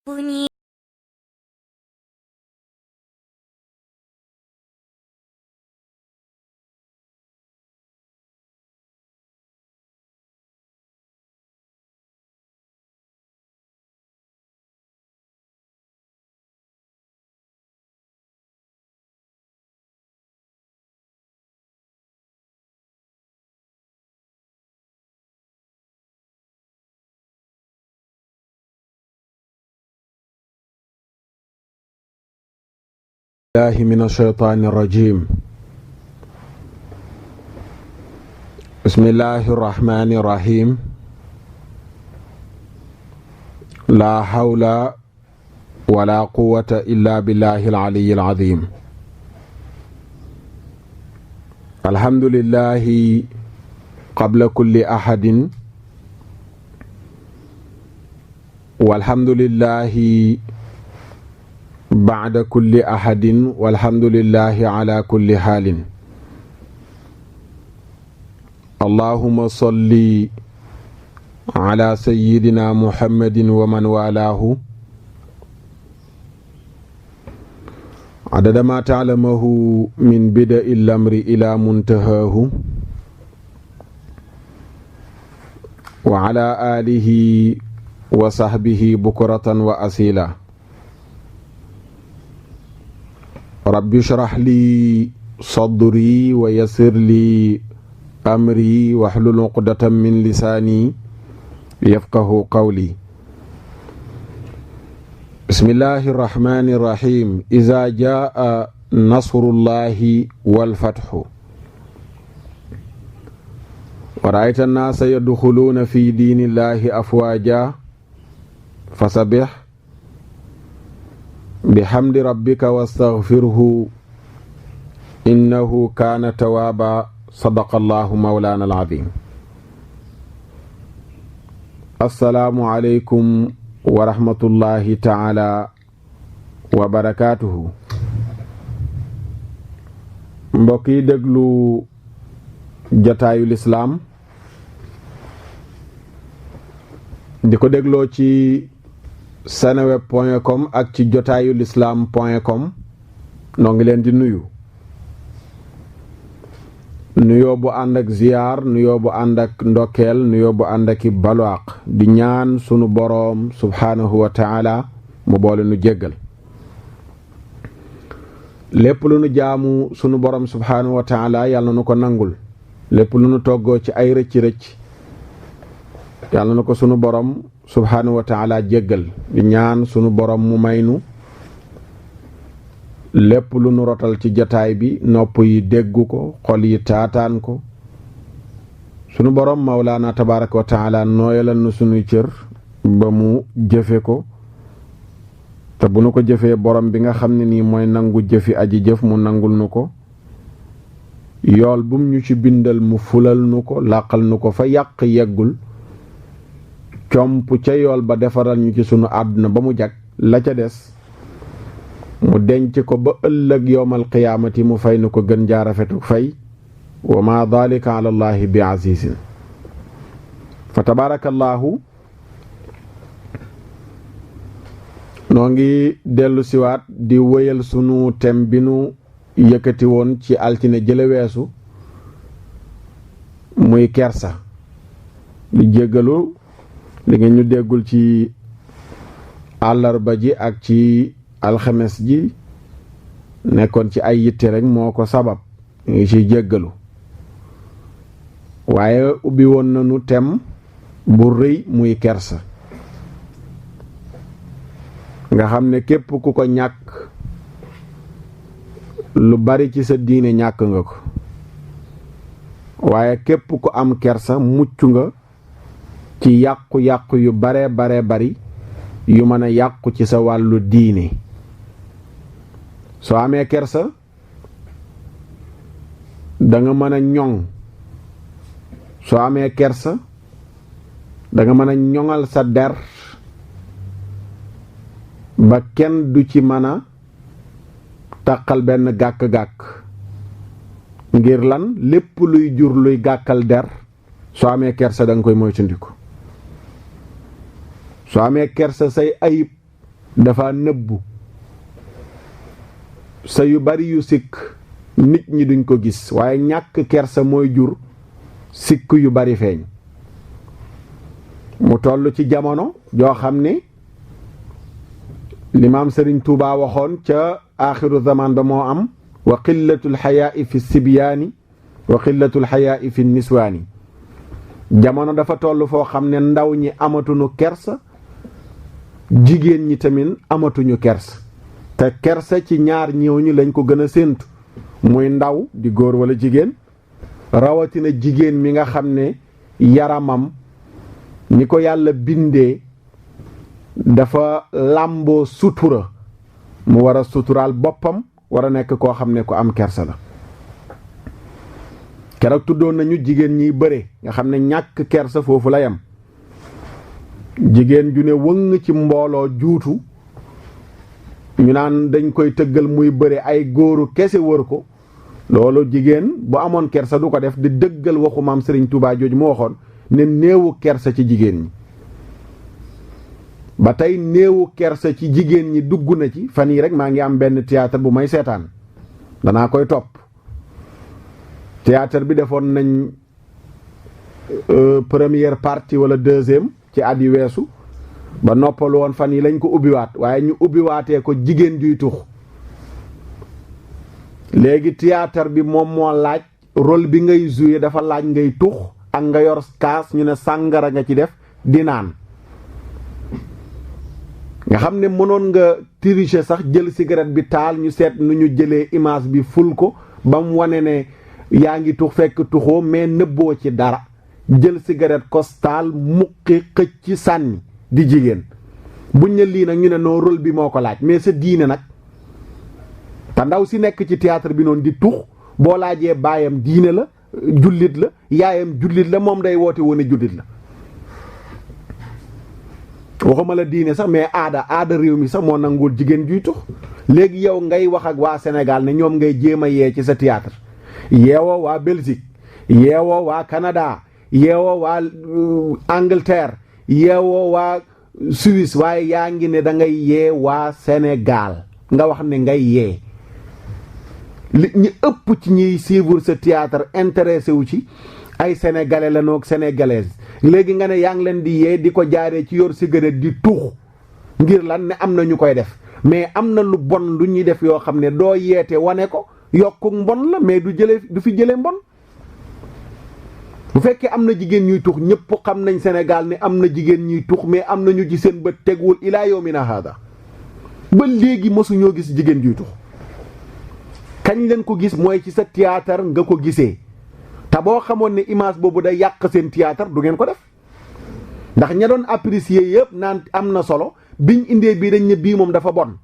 に الله من الشيطان الرجيم. بسم الله الرحمن الرحيم. لا حول ولا قوة إلا بالله العلي العظيم. الحمد لله قبل كل أحد، والحمد لله بعد كل أحد، والحمد لله على كل حال. اللهم صل على سيدنا محمد ومن والاه عدد ما تعلمه من بدء الأمر إلى منتهاه، وعلى آله وصحبه بكرة وأصيلا. رب اشرح لي صدري ويسر لي أمري واحلل عقدة من لساني يفقه قولي. بسم الله الرحمن الرحيم. إذا جاء نصر الله والفتح ورأيت الناس يدخلون في دين الله أفواجا فسبح بحمد ربك واستغفره إنه كان توابا. صدق الله مولانا العظيم. السلام عليكم ورحمة الله تعالى وبركاته. mbokk yi déglu jataayu lislaam di ko dégloo ci seneweb.com ak ci jotaayu lislaam.com noo ngi leen di nuyu nuyoo bu ànd ak ziyaar, nuyoo bu ànd ak ndokkeel, nuyoo bu ànd ak balwaaq, di ñaan sunu boroom subhaanahu wa taala mu boole nu jéggal lépp lu nu jaamu sunu boroom subhaanahu wa taala yàlla na ko nangul. lépp lu nu toggoo ci ay rëcc-rëcc yàlla na ko sunu boroom subhaanahu wa taala jéggal. di ñaan sunu boroom mu maynu lépp lu nu rotal ci jataay bi nopp yi déggu ko, xol yi taataan ko. sunu boroom mawlaana tabaaraka wa taala nooyalal nu sunuy cër ba mu jëfe ko, te bu nu ko jëfee boroom bi nga xam ne nii mooy nangu jëfi aji jëf mu nangul nu ko. yool bum ñu ci bindal mu fulal nu ko, làqal nu ko fa yàq yeggul. comp ca yool ba defaral ñu ci sunu àdduna ba mu jag, la ca des mu denc ko ba ëllëg yowmal qiyaamati mu fay nu ko gën jaarafetu fay. wa ma dalika ala allahi bi azizin. fa tabarakallahu noo ngi dellu siwaat di wëyal sunu tem bi nu yëkkati woon ci altine jële weesu, muy kersa. di jéggalu li nga ñu déggul ci àllarba ji ak ci alxames ji, nekkoon ci ay yitte rek moo ko sabab, ngi ci jéggalu. waaye ubbi woon nañu tem bu rëy muy kersa, nga xam ne képp ku ko ñàkk lu bari ci sa diine ñàkk nga ko. waaye képp ku am kersa mucc nga ci yàqu-yàqu yu bare bari yu mën a yàqu ci sa wàllu diine. soo amee kersa danga mën a ñoŋ. soo amee kersa danga mën a ñoŋal sa der ba kenn du ci mën a taqal benn gàkk-gàkk. ngir lan? lépp luy jur luy gàkkal der soo amee kersa danga koy moytandiku. soo amee kersa say ayib dafa nëbbu sa yu bari yu sikk nit ñi duñ ko gis waaye ñàkk kersa mooy jur sikk yu bari feeñ mu toll ci jamono joo xam ne limaam Sëriñ Tuubaa waxoon ca aaxiru zaman ba moo am wa qillatul xayaai fi sibyaani wa qillatul xayaai fi niswaani jamono dafa toll foo xam ne ndaw ñi amatuñu kersa jigéen ñi tamit amatuñu kersa te kersa ci ñaar ñooñu lañ ko gën a séentu muy ndaw di góor wala jigéen rawatina jigéen mi nga xam ne yaramam ni ko yàlla bindee dafa làmboo sutura mu war a suturaal boppam war a nekk koo xam ne ku am kersa la keroog tuddoon nañu jigéen ñiy bëre nga xam ne ñàkk kersa foofu la yam jigéen ju ne wëng ci mbooloo juutu ñu naan dañ koy tëggal muy bëre ay góoru kese wër ko loolu jigéen bu amoon kersa du ko def di dëggal waxu maam Sëriñ Tuubaa jooju mu waxoon ne néewu kersa ci jigéen ñi ba tey néewu kersa ci jigéen ñi dugg na ci fan yi rek maa ngi am benn théâtre bu may seetaan danaa koy topp théâtre bi defoon nañ première partie wala deuxième ci at yi weesu ba noppalu woon fan yi lañ ko ubbiwaat waaye ñu ubbiwaatee ko jigéen juy tux léegi théâtre bi moom moo laaj rôle bi ngay jouer dafa laaj ngay tux ak nga yor kaas ñu ne sàngara nga ci def di naan nga xam ne mënoon nga tricher sax jël cigarette bi taal ñu seet nu ñu jëlee image bi ful ko ba mu wane ne yaa ngi tux fekk tuxoo mais nëbboo ci dara jël cigarette kos taal muqi xëcc ci sànni di jigéen buñ ne lii nag ñu ne noo rôle bi moo ko laaj mais sa diine nag te ndaw si nekk ci théâtre bi noonu di tux boo laajee baayam diine la jullit la yaayam jullit la moom day woote woon jullit la waxuma la diine sax mais aada réew mi sax moo nangul jigéen juy tux léegi yow ngay wax ak waa Sénégal ne ñoom ngay jéem a yee ci sa théâtre yeewoo waa Belgique yeewoo waa Canada yeewoo waa Angleterre yeewoo waa Suisse waaye yaa ngi ne da ngay yee waa Sénégal nga wax ne ngay yee li ñu ëpp ci ñuy suivre sa théâtre intéressé wu ci ay sénégalais la noog sénégalaise léegi nga ne yaa ngi leen di yee di ko jaaree ci yor cigarette di tuux ngir lan ne am na ñu koy def mais am na lu bon lu ñuy def yoo xam ne doo yeete wane ko yokku mbon la mais du fi jëlee mbon bu fekkee am na jigéen ñuy tux ñëpp xam nañ Sénégal ne am na jigéen ñuy tux mais am na ñu ci seen bët tegwul ilaa yawmina haada ba léegi mësuñoo gis jigéen juy tux kañ leen ko gis mooy ci sa théâtre nga ko gisee te boo xamoon ne image boobu day yàq seen théâtre du ngeen ko def ndax ña doon apprécier yëpp naan am na solo biñ indee bii dañ ne bii moom dafa bon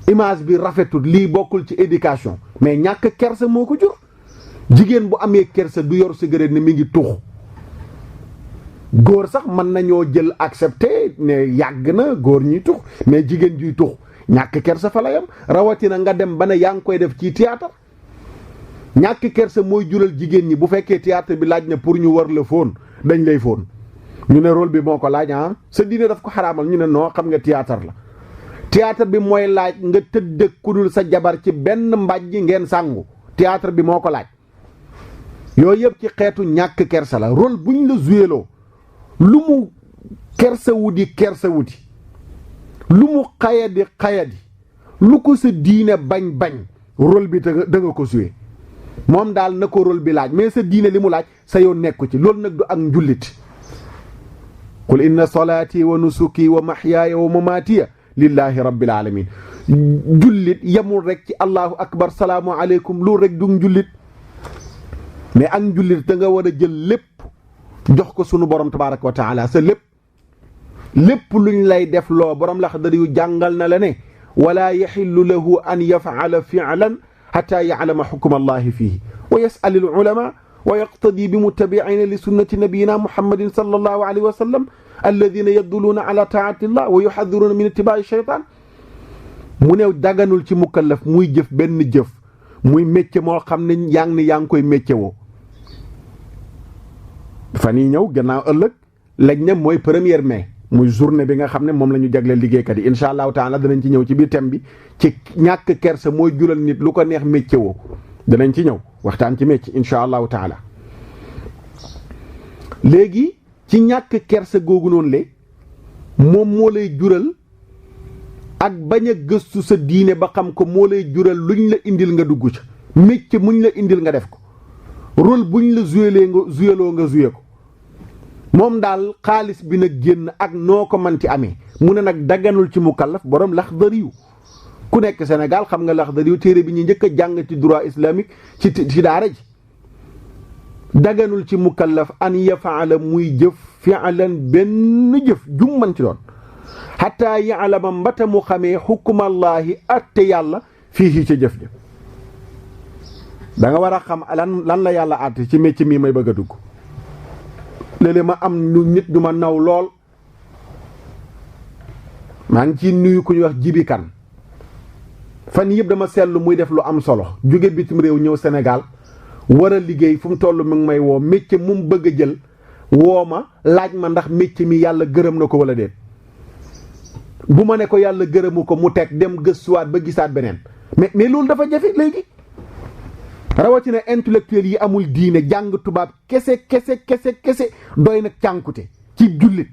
image bi rafetul lii bokkul ci éducation mais ñàkk kersa moo ko jur jigéen bu amee kersa du yor cigarette ne mi ngi tux góor sax mën nañoo jël accepté ne yàgg na góor ñuy tux mais jigéen juy tux ñàkk kersa fa la yam rawatina nga dem ba ne yaa ngi koy def ci théâtre ñàkk kersa mooy jural jigéen ñi bu fekkee théâtre bi laaj na pour ñu war la fóon dañ lay fóon ñu ne rôle bi moo ko laaj sa diine daf ko xaraamal ñu ne noo xam nga théâtre la théâtre bi mooy laaj nga tëdd ku dul sa jabar ci benn mbàjj ngeen sàngu théâtre bi moo ko laaj yooyu yëpp ci xeetu ñàkk kersa la rôle buñ la jouéloo lu mu kersa wuti lu mu xayadi lu ko sa diine bañ rôle bi da nga ko joué moom daal na ko rôle bi laaj mais sa diine li mu laaj sa yoon nekku ci loolu nag du ak njullit qul inna salaati wa nusuki wa mahyaaya wa mamaatiya lillahi rabbil alamin jullit yemul rek ci allahu akbar salaamu aleykum loolu rek du njullit mais ak njullit da nga war a jël lépp jox ko sunu borom tabaraka wa taala sa lépp luñ lay def loo borom Laxdari yu jàngal na la ne wala yaxillu lahu an yafala fi'lan xata yaclama xukma allahi fihi wa yas'al al ulama wa yaqtadi bi muttabiina li sunnati nabiyina muhammadin sallallahu alayhi wa sallam alladina yadulluuna ala taati llah wa yuxadiruuna min ittibaai shaytaan mu ne daganul ci mukallaf muy jëf benn jëf muy métier moo xam ne yaa ngi koy métier woo fan yi ñëw gannaaw ëllëg lañ ne mooy 1er mai muy journée bi nga xam ne moom la ñu jagleel liggéeykat yi incha allahu taala danañ ci ñëw ci biir thème bi ci ñàkk kersa mooy jural nit lu ko neex métier woo danañ ci ñëw waxtaan ci métier incha allahu taala. léegi ci ñàkk kersa googu noonu le moom moo lay jural ak bañ a gëstu sa diine ba xam ko moo lay jural luñ la indil nga dugg ca métier muñ la indil nga def ko rôle buñ la jouéloo nga joué ko moom daal xaalis bi nag génn ak noo ko manti amee mu ne nag daganul ci mukallaf borom Laxdariyu ku nekk Sénégal xam nga Laxdariyu téere bi ñu njëkk a jàng ci droit islamique ci daara ji daganul ci mukallaf an yafaala muy jëf fi'lan benn jëf jum man ci doon xataa yaalama mbata mu xamee xukkumallaahi atte yàlla fii ca jëf ja da nga war a xam lan la yàlla atte ci métier mii may bëgg a dugg léeg-léeg ma am nit ñu ma naw lool maa ngi ci nuyu ku ñuy wax Jibi Kan fan yëpp dama seetlu muy def lu am solo jóge bitim réew ñëw Sénégal war a liggéey fu mu toll mi ngi may woo métier mu bëgg a jël woo ma laaj ma ndax métier mi yàlla gërëm na ko wala déet bu ma ne ko yàlla gërëmu ko mu teg dem gëstuwaat ba gisaat beneen mais loolu dafa jafe léegi rawatina intellectuel yi amul diine jàng tubaab kese doy nag cànkute ci jullit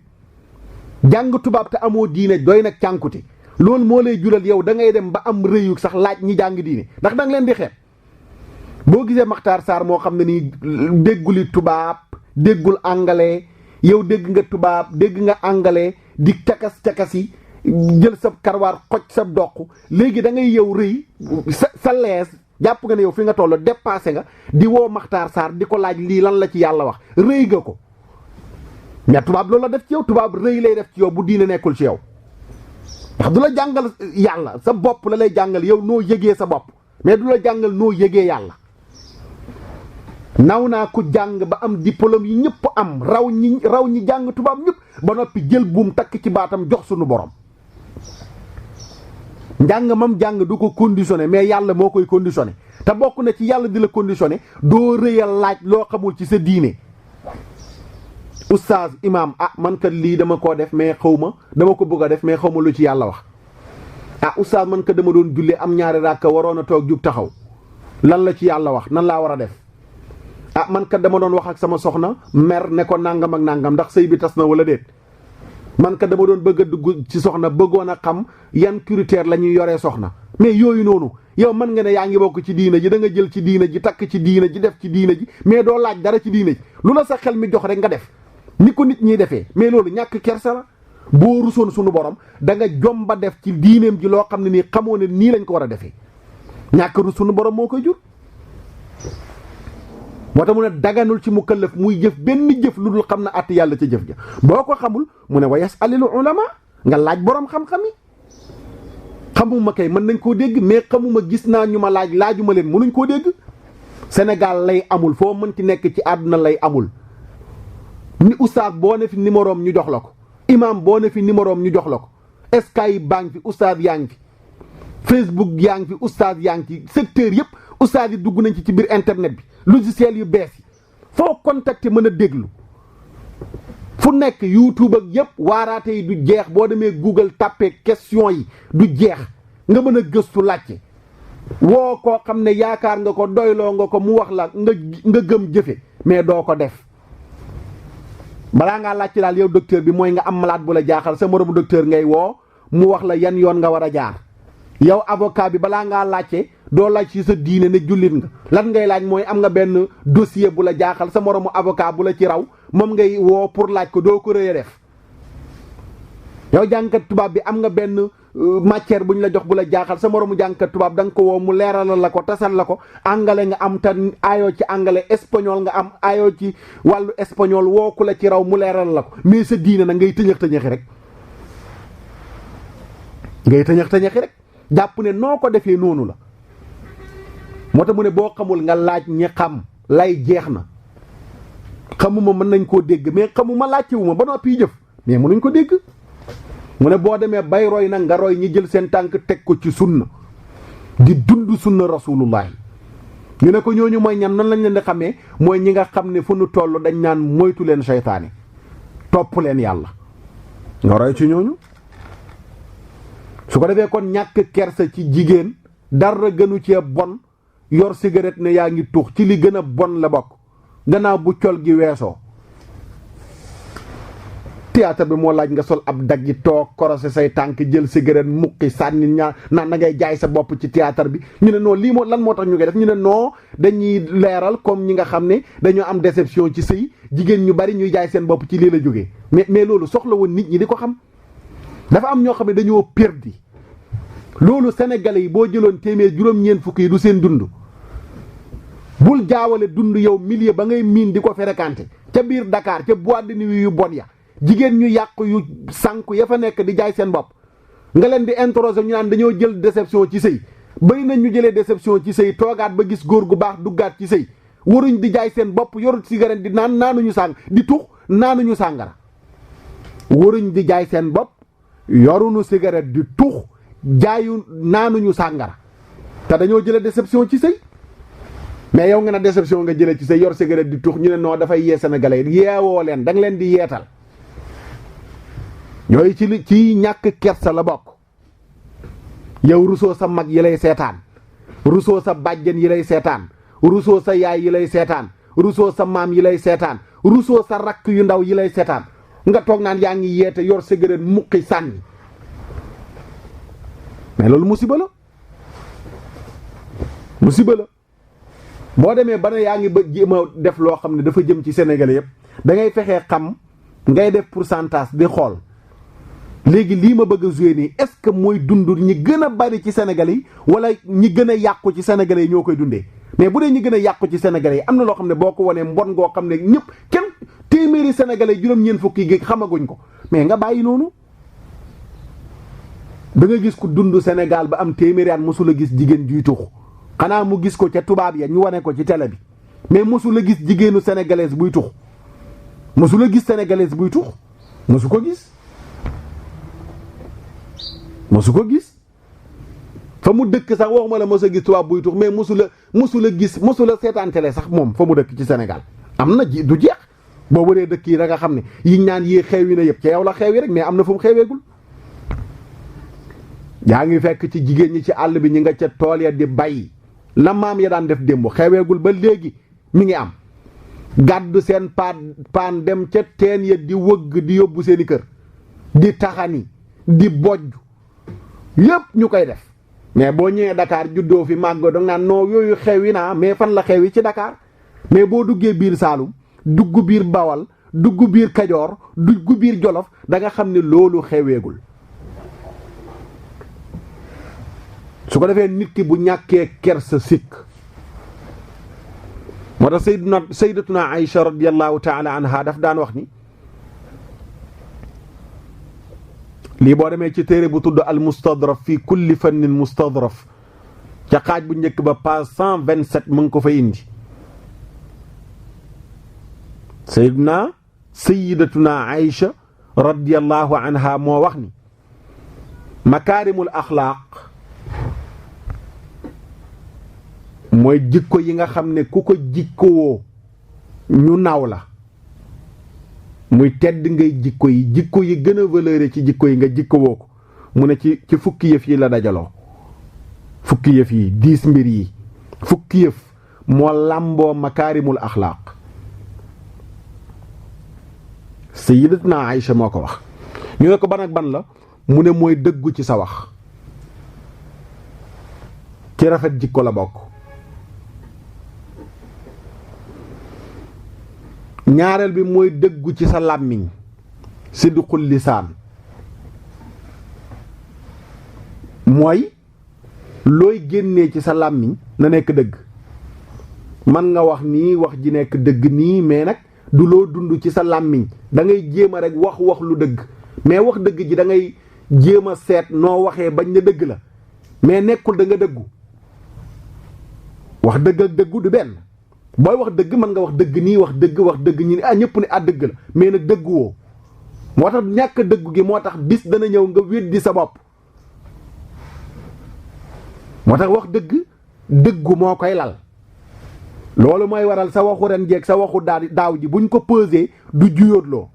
jàng tubaab te amoo diine doy nag cànkute loolu moo lay jural yow da ngay dem ba am rëyu sax laaj ñi jàng diine ndax da nga leen di xeeb boo gisee Makhtar Sarr moo xam ne nii dégguli tubaab déggul anglais yow dégg nga tubaab dégg nga anglais di cakas yi jël sa karwaar xoj sa doq léegi da ngay yow rëy sa lees jàpp nga ne yow fi nga toll dépassé nga di woo Makhtar Sarr di ko laaj lii lan la ci yàlla wax rëy nga ko mais tubaab loolu la def ci yow tubaab rëy lay def ci yow bu diine nekkul ci yow ndax du la jàngal yàlla sa bopp la lay jàngal yow noo yëgee sa bopp mais du la jàngal noo yëgee yàlla naw naa ku jàng ba am diplôme yi ñëpp am raw ñi jàng tubaab ñëpp ba noppi jël buum takk ci baatam jox sunu borom njàng mam jàng du ko conditionné mais yàlla moo koy conditionné te bokk na ci yàlla di la conditionné doo rëyal laaj loo xamul ci sa diine oustaz imam man kat lii dama koo def mais xaw ma dama ko bëgg a def mais xaw ma lu ci yàlla wax oustaz man kat dama doon jullee am ñaari ràkka waroon a toog jug taxaw lan la ci yàlla wax nan laa war a def man kat dama doon wax ak sama soxna mer ne ko nangam ak nangam ndax sëy bi tas na wala déet man kat dama doon bëgg a dugg ci soxna bëggoon a xam yan critère la ñuy yoree soxna mais yooyu noonu yow mën nga ne yaa ngi bokk ci diina ji da nga jël ci diina ji takk ci diina ji def ci diina ji mais doo laaj dara ci diina ji lu la sa xel mi jox rek nga def ni ko nit ñiy defee mais loolu ñàkk kersa la boo rusoon sunu borom da nga jomba def ci diineem ji loo xam ne nii xamoo ne nii lañ ko war a defee ñàkk rus sunu borom moo koy jur moo tax mu ne daganul ci mukallaf muy jëf benn jëf lu dul xam na àtt yàlla ca jëf ja boo ko xamul mu ne wa yasalil ulama nga laaj borom xam-xam yi xamuma kay mën nañ koo dégg mais xamuma gis naa ñu ma laajuma leen mënuñ koo dégg Sénégal lay amul foo mën ci nekk ci àdduna lay amul ni oustaz boo ne fi numéroom ñu jox la ko imam boo ne fi numéroom ñu jox la ko Skype baa ngi fi oustaz yaa ngi fi Facebook yaa ngi fi oustaz yaa ngi ci secteur yëpp oustaz yi dugg nañ ci biir internet bi logiciel yu bees yi foo contacter mën a déglu fu nekk YouTube ak yëpp waaraate yi du jeex boo demee Google tapé question yi du jeex nga mën a gëstu laajte woo koo xam ne yaakaar nga ko doyloo nga ko mu wax la nga gëm jëfe mais doo ko def balaa ngaa laajte daal yow docteur bi mooy nga am malade bu la jaaxal sa moromu docteur ngay woo mu wax la yan yoon nga war a jaar yow avocat bi balaa ngaa laajte doo laaj ci sa diine ne jullit nga lan ngay laaj mooy am nga benn dossier bu la jaaxal sa moromu avocat bu la ci raw moom ngay woo pour laaj ko doo ko rëy a def yow jàngkat tubaab bi am nga benn matière bu ñu la jox bu la jaaxal sa moromu jàngkat tubaab da nga ko woo mu leeralal la ko tasal la ko anglais nga am tan ayoo ci anglais espagnol nga am ayoo ci wàllu espagnol woo ku la ci raw mu leeralal la ko mais sa diine nag ngay tëñëx-tëñëxi rek jàpp ne noo ko defee noonu la moo tax mu ne boo xamul nga laaj ñi xam lay jeex na xamuma mën nañ koo dégg mais xamuma laajtewuma ba noppi jëf mais mënuñ ko dégg mu ne boo demee bay roy nag nga roy ñi jël seen tànk teg ko ci sunna di dund sunna rasulullahi ñu ne ko ñooñu mooy ñan nan lañ leen di xamee mooy ñi nga xam ne fu nu toll dañ naan moytu leen seytaane topp leen yàlla nga roy ci ñooñu. su ko defee kon ñàkk kersa ci jigéen dara gënu cee bon yor cigarette ne yaa ngi tuux ci li gën a bon la bokk gannaaw bu col gi weesoo. théâtre bi moo laaj nga sol ab dag yi toog korosé say tànk jël cigarette muqi sànni ñaa naan na ngay jaay sa bopp ci théâtre bi ñu ne non lii moo lan moo tax ñu koy def ñu ne non dañuy leeral comme ñi nga xam ne dañoo am déception ci sëy jigéen ñu bari ñuy jaay seen bopp ci lii la jógee mais loolu soxla woon nit ñi di ko xam. dafa am ñoo xam ne dañoo perdi loolu sénégalais yi boo jëloon téeméer juróom-ñeent fukk yi du seen dund bul jaawale dund yow milieu ba ngay miin di ko fréquenté ca biir Dakar ca boîte de nuit yu bon ya jigéen ñu yàq yu sànku ya fa nekk di jaay seen bopp nga leen di interroger ñu naan dañoo jël déception ci sëy bari nañ ñu jëlee déception ci sëy toogaat ba gis góor gu baax duggaat ci sëy waruñ di jaay seen bopp yorut cigarette di naanuñu di tux naanuñu sàngara waruñ di jaay seen bopp yoruñu cigarette di tux jaayu naanuñu sàngara te dañoo jëlee déception ci sëy mais yow nga ne déception nga jëlee ci sëy yor cigarette di tux ñu ne non dafay yee sénégalais yeewoo leen da nga leen di yeetal yooyu ci ñàkk kersa la bokk. yow rusoo sa mag yi lay seetaan rusoo sa bàjjen yi lay seetaan rusoo sa yaay yi lay seetaan rusoo sa maam yi lay seetaan rusoo sa rakk yu ndaw yi lay seetaan nga toog naan yaa ngi yeete yor cigarette muqi sànni mais loolu musiba la boo demee ba ne yaa ngi ba jéem a def loo xam ne dafa jëm ci Sénégalais yëpp da ngay fexee xam ngay def pourcentage di xool léegi lii ma bëgg a jouer nii est-ce que mooy dund ñi gën a bari ci Sénégalais yi wala ñi gën a yàqu ci Sénégalais yi ñoo koy dundee mais bu dee ñi gën a yàqu ci Sénégalais yi am na loo xam ne boo ko wanee mbon ngoo xam ne ñëpp kenn téeméeri Sénégalais juróom-ñeent fukki gi xamaguñ ko mais nga bàyyi noonu. da nga gis ku dund Sénégal ba am téeméeri at mosul a gis jigéen juy tux xanaa mu gis ko ca tubaab ya ñu wane ko ci télé bi mais mosul a gis jigéenu sénégalaise buy tux mosul a gis sénégalaise buy tux mosu ko gis fa mu dëkk sax waxuma la mos a gis tubaab buy tux mais mosul a gis mosul a seetaan télé sax moom fa mu dëkk ci Sénégal am na du jeex boo waree dëkk yi da nga xam ne yiñ naan yii xeewi na yëpp ca yow la xeewi rek mais am na fu mu xeeweegul. yaa ngi fekk ci jigéen ñi ci àll bi ñi nga ca tool ya di bay la maam ya daan def démb xeweegul ba léegi mi ngi am gàddu seen paan dem ca teen ya di wëgg di yóbbu seeni kër di taxani di bojj yépp ñu koy def mais boo ñëwee Dakar juddoo fi màggo danga naan non yooyu xewi naa mais fan la xewi ci Dakar mais boo duggee biir Saalum dugg biir Bawal dugg biir Kajoor dugg biir Jolof da nga xam ne loolu xeweegul. su ko defee nit ki bu ñàkkee kersa sikk moo tax sayyidatuna Aïcha radiyallahu taala anha daf daan wax ni lii boo demee ci téere bu tudd al mustadraf fi kulli fannin mustadraf ca xaaj bu njëkk ba page 127 mu ngi ko fa indi sayyidatuna Aïcha radiyallahu anha moo wax ni makaarimul axlaaq mooy jikko yi nga xam ne ku ko jikkowoo ñu naw la muy tedd ngay jikko yi gën a valeur ci jikko yi nga jikkowoo ko mu ne ci fukki yëf yi la dajaloo fukki yëf yi 10 mbir yi fukki yëf moo làmboo makaarimul axlaaq sayyidatuna Aïcha moo ko wax ñu ne ko ban ak ban la mu ne mooy dëggu ci sa wax ci rafet jikko la bokk ñaareel bi mooy dëggu ci sa làmmiñ sidqul lisaan mooy looy génnee ci sa làmmiñ na nekk dëgg man nga wax nii wax ji nekk dëgg nii mais nag du loo dund ci sa làmmiñ da ngay jéem a rek wax lu dëgg mais wax dëgg ji da ngay jéem a seet noo waxee bañ na dëgg la mais nekkul da nga dëggu wax dëgg ak dëggu du benn booy wax dëgg mën nga wax dëgg nii wax dëgg ñi ne ñëpp ne dëgg la mais nag dëggu woo moo tax ñàkk dëggu gi moo tax bis dana ñëw nga weddi sa bopp moo tax wax dëggu moo koy lal loolu mooy waral sa waxu ren jeeg sa waxu daaw ji buñ ko pesé du juyóotloo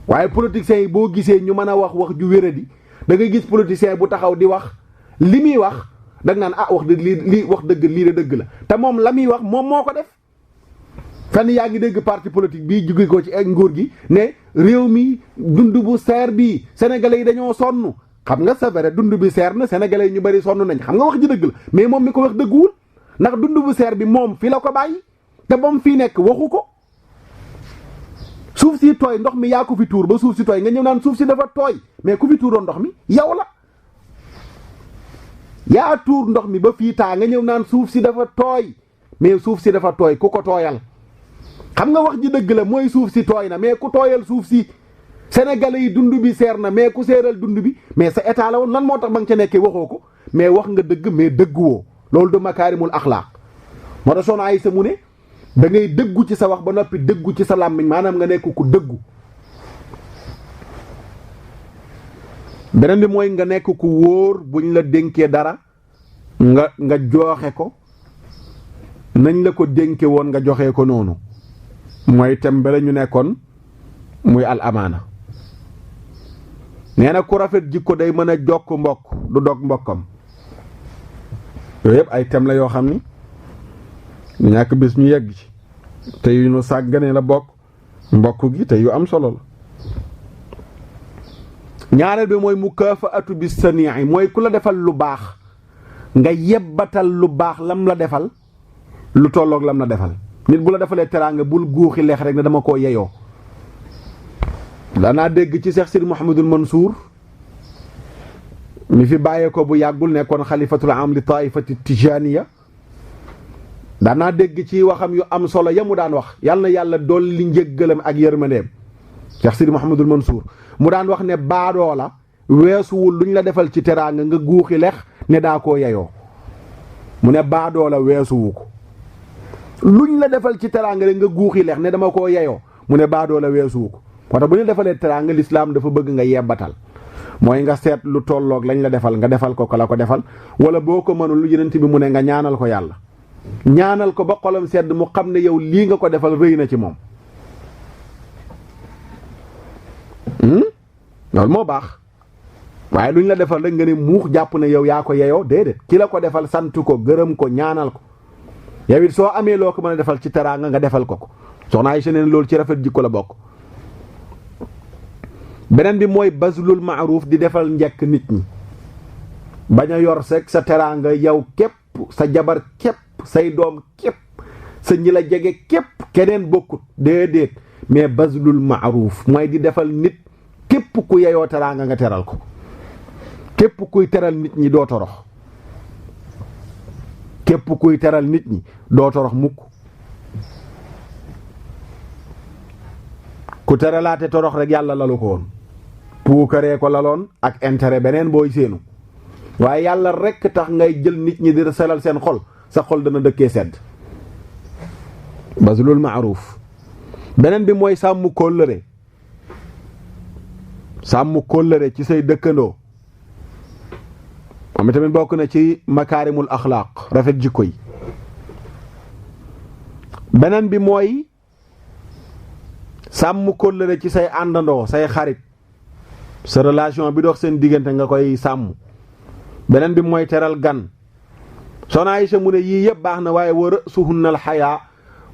waaye politiciens yi boo gisee ñu mën a wax ju wéradi da ngay gis politicien bu taxaw di wax li muy wax da nga naan wax dëgg lii wax dëgg lii de dëgg la te moom la muy wax moom moo ko def. fan yaa ngi dégg parti politique bii jóge ko ci nguur gi ne réew mi dund bu seer bii sénégalais yi dañoo sonn xam nga c'est vrai dund bi seer na sénégalais yi ñu bari sonn nañ xam nga wax ji dëgg la mais moom mi ko wax dëgguwul ndax dund bu seer bi moom fi la ko bàyyi te moom fii nekk waxu ko. suuf si tooy ndox mi yaa ko fi tuur ba suuf si tooy nga ñëw naan suuf si dafa tooy mais ku fi tuuroon ndox mi yow la yaa tuur ndox mi ba fii taa nga ñëw naan suuf si dafa tooy mais suuf si dafa tooy ku ko tooyal. xam nga wax ji dëgg la mooy suuf si tooy na mais ku tooyal suuf si sénégalais yi dund bi seer na mais ku seeral dund bi mais sa état la woon lan moo tax ba nga ca nekkee waxoo ko mais wax nga dëgg mais dëgguwoo loolu de makaarimul axlaaq moo tax Soxna Aysa mu ne da ngay dëggu ci sa wax ba noppi dëggu ci sa làmmiñ maanaam nga nekk ku dëggu. beneen bi mooy nga nekk ku wóor buñ la dénkee dara nga joxe ko nañ la ko dénke woon nga joxe ko noonu mooy tembale ñu nekkoon muy al amaana. nee na ku rafet jikko day mën a jokk mbokk du dog mbokkam yooyu yëpp ay tem la yoo xam ni ñàkk bis ñu yegg ci te yu ñu sàggane la bokk mbokk gi te yu am solo la. ñaareel bi mooy mukaafaatu bis sanii mooy ku la defal lu baax nga yebbatal lu baax lam la defal lu tolloog lam la defal. nit bu la defalee teraanga bul guuxi leex rek ne dama koo yeyoo. danaa dégg ci Cheikh Sidi Mouhamadul Mansour mi fi bàyyee ko bu yàggul nekkoon xalifatul am li taifati tijaniya danaa dégg ci waxam yu am solo ya mu daan wax yàlla na yàlla dolli njëggalam ak yërmandeem Cheikh Sidi Mouhamadul Mansour mu daan wax ne baadoo la weesuwul luñ la defal ci teraanga nga guuxi leex ne daa koo yeyoo mu ne baadoo la weesuwu ko luñ la defal ci teraanga rek nga guuxi leex ne dama koo yeyoo mu ne baadoo la weesuwu ko moo tax bu ñu defalee teraanga lislaam dafa bëgg nga yebbatal mooy nga seet lu tolloog lañ la defal nga defal ko la ko defal wala boo ko mënul lu Yonent bi mu ne nga ñaanal ko yàlla ñaanal ko ba xolam sedd mu xam ne yow lii nga ko defal rëy na ci moom loolu moo baax waaye luñ la defal rek nga ne muux jàpp ne yow yaa ko yeyoo déedéet ki la ko defal sant ko gërëm ko ñaanal ko yow it soo amee loo ko mën a defal ci teraanga nga defal ko soxna Aysa neen loolu ci rafet jikko la bokk. beneen bi mooy bazlul maaruuf di defal njëkk nit ñi bañ a yor sek sa teraanga yow képp sa jabar képp say doom képp sa ñi la jege képp keneen bokkut déedéet mais bazlul maaruuf mooy di defal nit képp ku yeyoo teraanga nga teral ko képp kuy teral nit ñi doo torox képp kuy teral nit ñi doo torox mukk ku teralaate torox rek yàlla lalu ko woon puukaree ko laloon ak intérêt beneen booy séenu waaye yàlla rekk tax ngay jël nit ñi di selal seen xol sa xol dana dëkkee sedd bazlul maaruuf beneen bi mooy sàmm kóllëre ci say dëkkandoo moom tamit bokk na ci makaarimul axlaaq rafet jikko yi beneen bi mooy sàmm kóllëre ci say àndandoo say xarit sa relation bi dox seen diggante nga koy sàmm beneen bi mooy teral gan Soxna Aysa mu ne yii yëpp baax na waaye wa ra'suhunnal xayaa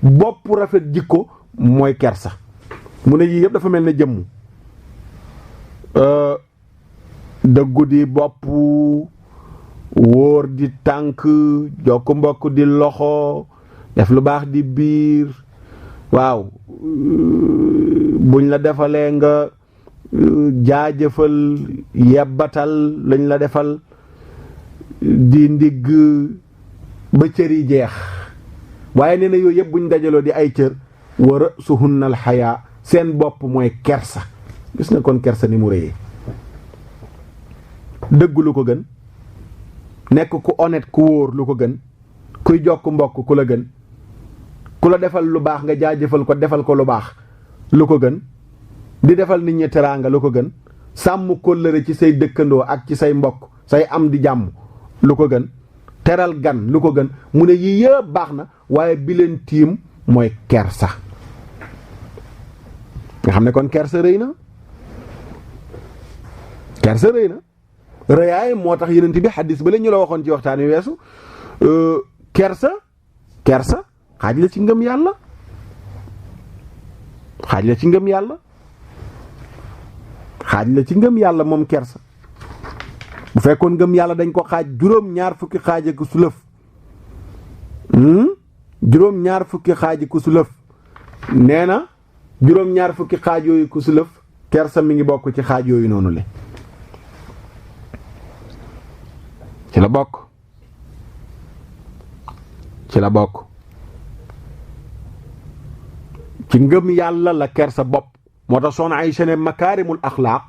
bopp rafet jikko mooy kersa mu ne yii yëpp dafa mel ne jëmm dëggu di bopp wóor di tànk jokk mbokk di loxo def lu baax di biir waaw buñ la defalee nga jaajëfal yebbatal lañ la defal di ndigg ba cër yi jeex waaye nee na yooyu yëpp buñ dajaloo di ay cër wa ra'suhunnal xayaa seen bopp mooy kersa gis nga kon kersa ni mu rëyee dëgg lu ko gën nekk ku honnête ku wóor lu ko gën kuy jokk mbokk ku la gën ku la defal lu baax nga jaajëfal ko defal ko lu baax lu ko gën di defal nit ñi teraanga lu ko gën sàmm kóllëre ci say dëkkandoo ak ci say mbokk say am di jàmm lu ko gën teral gan lu ko gën mu ne yii yëpp baax na waaye bi leen tiim mooy kersa nga xam ne kon kersa rëy na kersa rëy na rëyaay moo tax yenent bi xaddis ba la ñu la waxoon ci waxtaan wi weesu kersa xaaj la ci ngëm yàlla xaaj la ci ngëm yàlla moom kersa bu fekkoon ngëm yàlla dañ ko xaaj juróom-ñaar fukki xaaj ak sulëf juróom-ñaar fukki xaaj ku sulëf nee na juróom-ñaar fukki xaaj yooyu ku sulëf kersa mi ngi bokk ci xaaj yooyu noonu le ci la bokk ci ngëm yàlla la kersa bopp moo tax soxna Aysa ne makaarimul axlaaq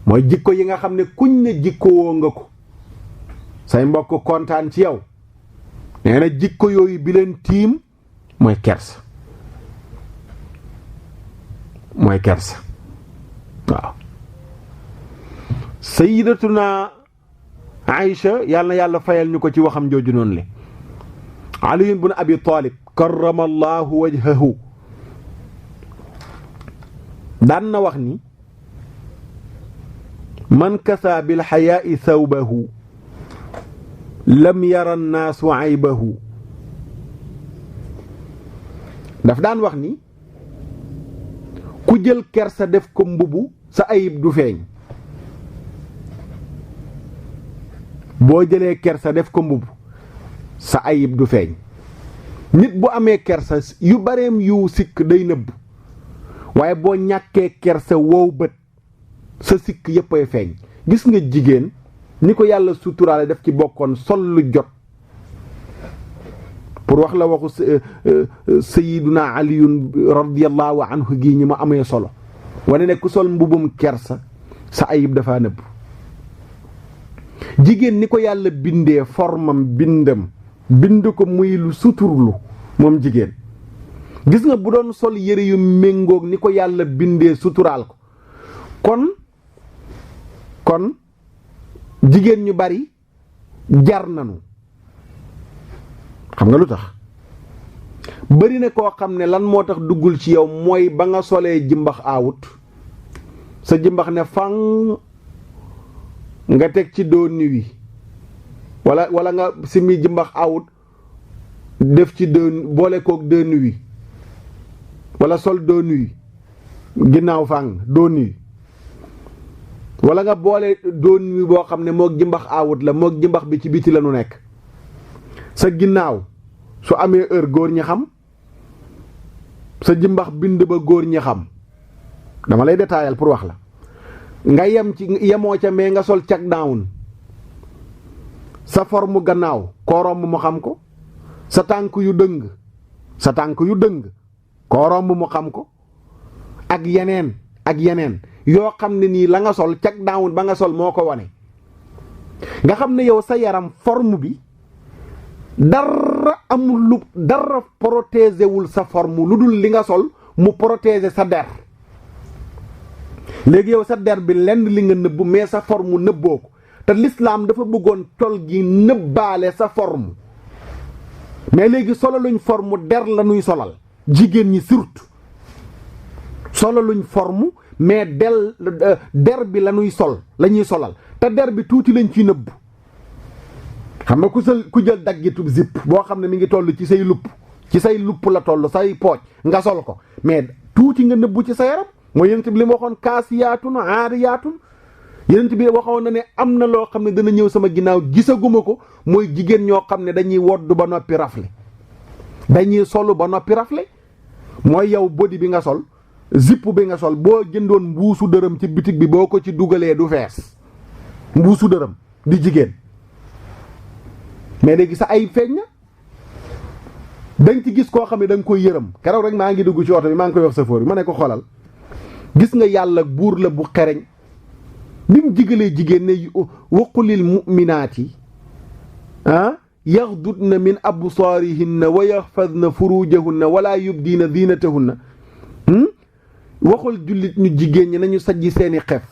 mooy jikko yi nga xam ne kuñ ne jikkowoo nga ko say mbokk kontaan ci yow nee na jikko yooyu bi leen tiim mooy kersa waaw sayyidatuna Aïcha yàlla na yàlla fayal ñu ko ci waxam jooju noonu le Ali ibn Abi Talib karramallahu wajhahu daan na wax ni man kasa bil xayaa'i thawbahu lam yara nnaasu aybahu daf daan wax ni ku jël kersa def ko mbubu sa ayib du feeñ boo jëlee kersa def ko mbubu sa ayib du feeñ nit bu amee kersa yu bareem yu sikk day nëbb waaye boo ñàkkee kersa wow bët sa sikk yépp ay feeñ gis nga jigéen ni ko yàlla suturaale def ci bokkoon sol lu jot pour wax la waxu sayiduna aliyun radiyallahu anhu gii ñi ma amee solo wane ne ku sol mbubum kersa sa ayib dafa nëbb jigéen ni ko yàlla bindee formam bindam bind ko muy lu suturlu moom jigéen gis nga bu doon sol yëre yu méngoog ni ko yàlla bindee suturaal ko kon jigéen ñu bari jar nanu xam nga lu tax bari na koo xam ne lan moo tax duggul ci yow mooy ba nga solee jimbax aawut sa jimbax ne fang nga teg ci doo niwi wala nga simi jimbax aawut def ci boole koog doo niwi wala sol doo niwi ginnaaw fang doo niwi wala nga boole doo niwi boo xam ne moog jimbax aawut la moog jimbax bi ci biti la nu nekk sa ginnaaw su amee heure góor ñi xam sa jimbax bind ba góor ñi xam dama lay détaayal pour wax la nga yemoo ca mais nga sol check down sa forme gannaaw koo romb mu xam ko sa tànk yu dëng koo romb mu xam ko ak yeneen yoo xam ne nii la nga sol check down ba nga sol moo ko wane nga xam ne yow sa yaram forme bi dara protéger wul sa forme lu dul li nga sol mu protéger sa der léegi yow sa der bi lenn li nga nëbb mais sa forme nëbboo ko te l'islam dafa bëggoon tol gi nëbbaale sa forme mais léegi solaluñ forme der la ñuy solal jigéen ñi surtout solaluñ forme mais der bi la ñuy solal te der bi tuuti lañ ciy nëbb xam nga ku jël daggitub zip boo xam ne mi ngi toll ci say lupp la toll say pooj nga sol ko mais tuuti nga nëbbu ci sa yaram mooy yenent bi li ma waxoon kaasiyaatun aariyaatun yenent bi waxoon na ne am na loo xam ne dana ñëw sama ginnaaw gisaguma ko mooy jigéen ñoo xam ne dañuy woddu ba noppi rafle dañuy solu ba noppi rafle mooy yow body bi nga sol zip bi nga sol boo jëndoon mbuusu dërëm ci bitig bi boo ko ci dugalee du fees mbuusu dërëm di jigéen mais léegi sa ay feeñ na dañ ci gis koo xam ne da nga koy yërëm keroog rek maa ngi dugg ci oto bi maa ngi koy wax chauffeur bi ma ne ko xoolal gis nga yàlla buur la bu xereñ bi mu jigalee jigéen ne waqulil mu'minaati yaxdudna min absaarihinna wa yaxfadna furujahunna wala yubdiina diinatahunna waxul jullit ñu jigéen ñi nañu sajji seeni xef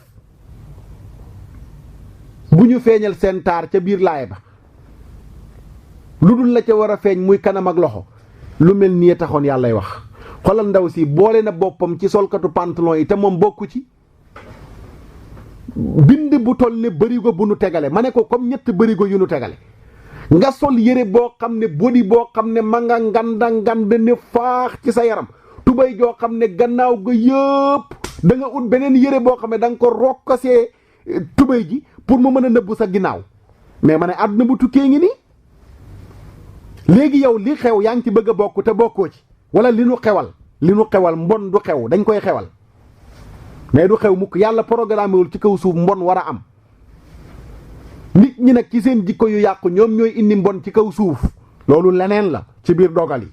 bu ñu feeñal seen taar ca biir laay ba lu dul la ca war a feeñ muy kanam ak loxo lu mel nii taxoon yàllay wax xoolal ndaw si boole na boppam ci solkatu pantalon yi te moom bokku ci bind bu toll ne bërigo bu nu tegale ma ne ko comme ñett bërigo yu nu tegale nga sol yére boo xam ne bodi boo xam ne ma nga nganda ne faax ci sa yaram tubay joo xam ne gannaaw ga yëpp da nga ut beneen yére boo xam ne da nga ko rokkasee tubay ji pour mu mën a nëbb sa ginnaaw mais ma ne àdduna bu tukkee ngi nii léegi yow li xew yaa ngi ci bëgg a bokk te bokkoo ci wala li nu xewal mbon du xew dañ koy xewal mais du xew mukk yàlla programme wul ci kaw suuf mbon war a am nit ñi nag ci seen jikko yu yàqu ñoom ñooy indi mbon ci kaw suuf loolu leneen la ci biir dogal yi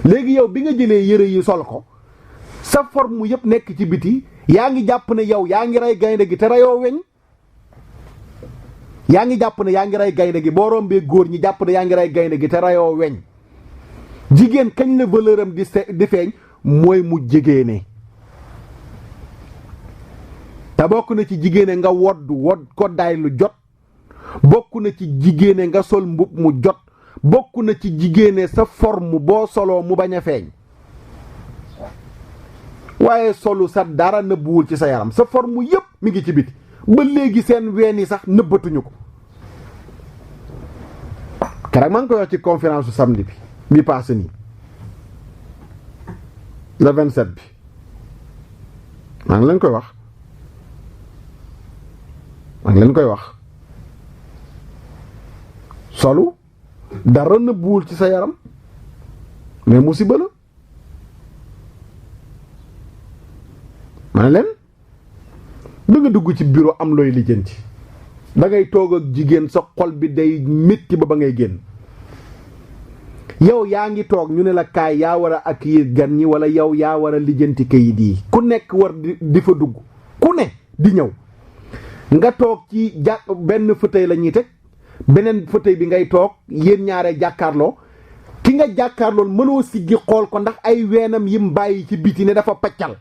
léegi yow bi nga jëlee yëre yi sol ko sa forme yëpp nekk ci biti yaa ngi jàpp ne yow yaa ngi rey gaynde gi te reyoo weñ yaa ngi jàpp ne yaa ngi rey gaynde gi boo rombee góor ñi jàpp ne yaa ngi rey gaynde gi te reyoo weñ jigéen kañ la valeur am di feeñ mooy mu jigéene te bokk na ci jigéene nga wodd koddaay lu jot bokk na ci jigéene nga sol mbub mu jot bokk na ci jigéene sa forme boo soloo mu bañ a feeñ waaye solu sa dara nëbbuwul ci sa yaram sa forme yépp mi ngi ci biti ba léegi seen ween yi sax nëbbatuñu ko keroog maa ngi koy wax ci conférence su samedi bi passé nii le 27 bi maa ngi leen koy wax solu dara nëbbuwul ci sa yaram mais musiba la ma ne leen da nga dugg ci bureau am looy lijjanti da ngay toog ak jigéen sa xol bi day métti ba ngay génn yow yaa ngi toog ñu ne la kaay yaa war a accueillir gan ñi wala yow yaa war a lijjanti kayit yi ku nekk war di fa dugg ku ne di ñëw nga toog ci benn fauteuil la ñuy teg beneen fauteuil bi ngay toog yéen ñaare jàkkaarloo ki nga jàkkaarlool mënoo siggi xool ko ndax ay weenam yim bàyyi ci biti ne dafa paccal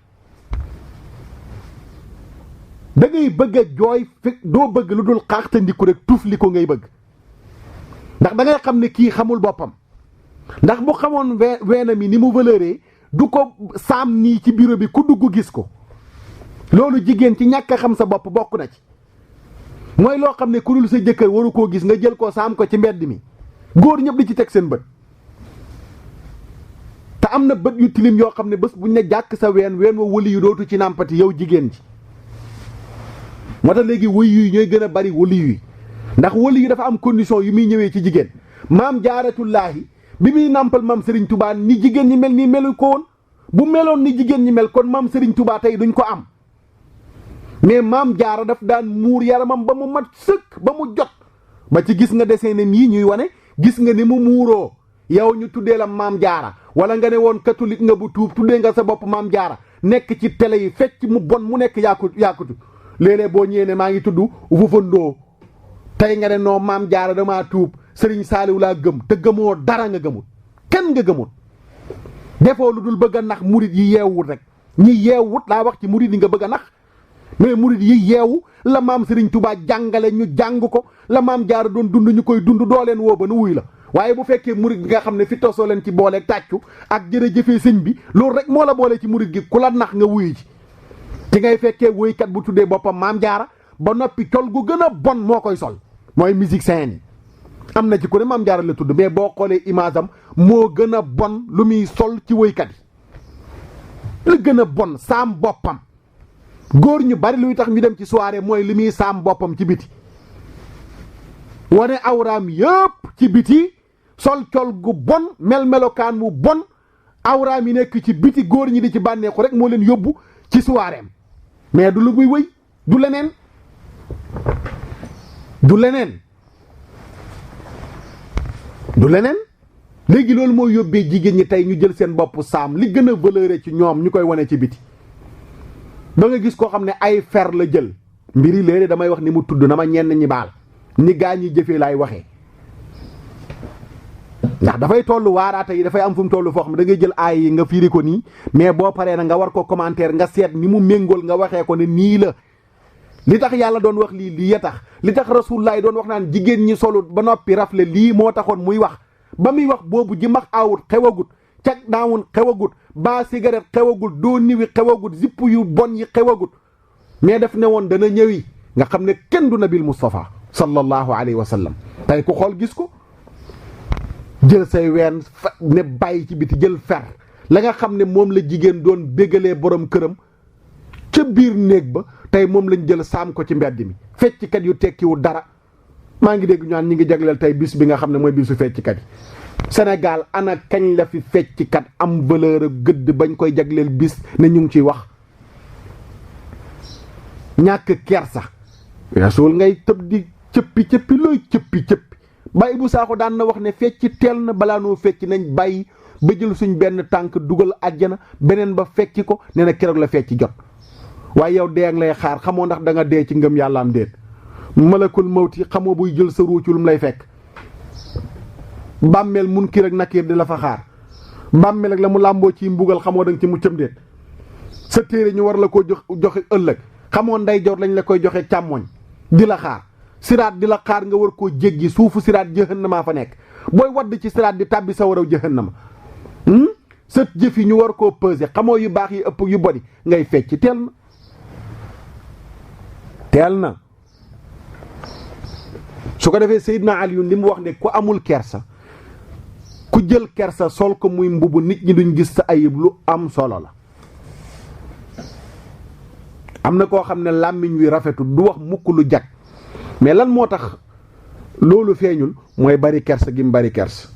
da ngay bëgg a jooy fekk doo bëgg lu dul xaaxtandiku rek tuuf li ko ngay bëgg ndax da ngay xam ne kii xamul boppam ndax bu xamoon weenam yi ni mu valeuree du ko saam nii ci bureau bi ku dugg gis ko loolu jigéen ci ñàkk a xam sa bopp bokk na ci mooy loo xam ne ku dul sa jëkkër waru koo gis nga jël ko saam ko ci mbedd mi góor ñëpp di ci teg seen bët te am na bët yu tilim yoo xam ne bés buñ ne jàkk sa ween wa wëli yu dootu ci nàmpati yow jigéen ji moo tax léegi wëy yu ñooy gën a bari wëli yu ndax wëli yu dafa am condition yu muy ñëwee ci jigéen maam jaaratullaahi bi muy nàmpal maam Serigne Touba ni jigéen ñi mel nii melu ko woon bu meloon ni jigéen ñi mel kon maam Serigne Touba tey duñ ko am mais maam jaara daf daan muur yaramam ba mu mat sëkk ba mu jot ba ci gis nga dessin yi ñuy wane gis nga ni mu muuroo yow ñu tuddee la maam jaara wala nga ne woon catholique nga bu tuub tuddee nga sa bopp maam jaara nekk ci télé yi fecc mu bon mu nekk yaakutu léeg-léeg boo ñëwee ne maa ngi tudd Fufandoo tey nga ne noo maam jaara damaa tuub Serigne Saliou laa gëm te gëmoo dara nga gëmul kenn nga gëmul defoo lu dul bëgg a nax murit yi yeewut rek ñi yeewut laa wax ci murit yi nga bëgg a nax mais murit yi yeewu la maam Serigne Touba jàngale ñu jàng ko la maam jaara doon dund ñu koy dund doo leen woo ba nu wuy la waaye bu fekkee murit bi nga xam ne fi tosoo leen ci booleeg tàccu ak jërëjëfee sëñ bi loolu rek moo la boole ci murit gi ku la nax nga wuyu ci ci ngay fekkee woykat bu tuddee boppam maam jaara ba noppi col gu gën a bon moo koy sol mooy musique scène yi am na ci ku ne maam jaara la tudd mais boo xoolee image am moo gën a bon lu muy sol ci woykat yi lu gën a bon saam boppam góor ñu bari luy tax ñu dem ci soirée mooy li muy saam boppam ci biti wane awraam yëpp ci biti sol col gu bon melokaan wu bon awraam yi nekk ci biti góor ñi di ci bànneexu rek moo leen yóbbu ci soirée am mais du lu muy wëy du leneen léegi loolu moo yóbbee jigéen ñi tey ñu jël seen bopp saam li gën a valeuré ci ñoom ñu koy wane ci biti ba nga gis koo xam ne ay fer la jël mbiri léegi damay wax ni mu tudd na ma ñenn ñi baal ni gaa ñi jëfee laay waxee ndax dafay toll waaraate yi dafay am fu mu toll foo xam ne da ngay jël aay yi nga firi ko nii mais boo paree na nga war ko commentaire nga seet ni mu méngool nga waxee ko ne nii la li tax yàlla doon wax lii ya tax li tax rasulullah doon wax naan jigéen ñi solu ba noppi rafle lii moo taxoon muy wax ba muy wax boobu ji max aawut xewagut cag daawun xewagut baa cigarette xewagut doo niwi xewagut zipp yu bon yi xewagut mais daf ne woon dana ñëwi nga xam ne kenn du nabil Mustafa sallallahu alayhi wa sallam tey ku xool gis ko jël say ween ne bàyyi ci biti jël fer la nga xam ne moom la jigéen doon bégalee borom këram ca biir néeg ba tey moom lañ jël saam ko ci mbedd mi fecckat yu tekkiwu dara maa ngi dégg ñu naan ñi ngi jagleel tey bis bi nga xam ne mooy bisu fecckat yi Sénégal ana kañ la fi fecckat am valeur gëdd bañ koy jagleel bis ne ñu ngi ciy wax ñàkk kersa rasul ngay tëb di cëppi looy cëppi Baye bu Sakho daan na wax ne fecc teel na balaa noo fecc nañ bàyyi ba jël suñ benn tànk dugal àjjana beneen ba fecc ko nee na keroog la fecc jot waaye yow dee lay xaar xamoo ndax da nga dee ci ngëm yàlla am déet malakul mawti xamoo buy jël sa ruucu lu mu lay fekk bàmmeel munkir ak nakiir di la fa xaar bàmmeel ak la mu làmboo ci mbugal xamoo danga ci muccam déet sa téere ñu war la ko joxe ëllëg xamoo ndeyjoor lañ la koy joxe càmmoñ di la xaar siraat di la xaar nga war koo jéggi suufu siraat jahannama fa nekk booy wadd ci siraat di tàbbi sa waraw jahannama sa jëf yi ñu war koo peser xamoo yu baax yi ëpp yu boni ngay fecc teel na su ko defee Seydina Aliyun li mu wax ne ku amul kersa ku jël kersa sol ko muy mbubu nit ñi duñ gis sa ayib lu am solo la am na koo xam ne làmmiñ wi rafetul du wax mukk lu jag mais lan moo tax loolu feeñul mooy bari kersa gi mu bari kersa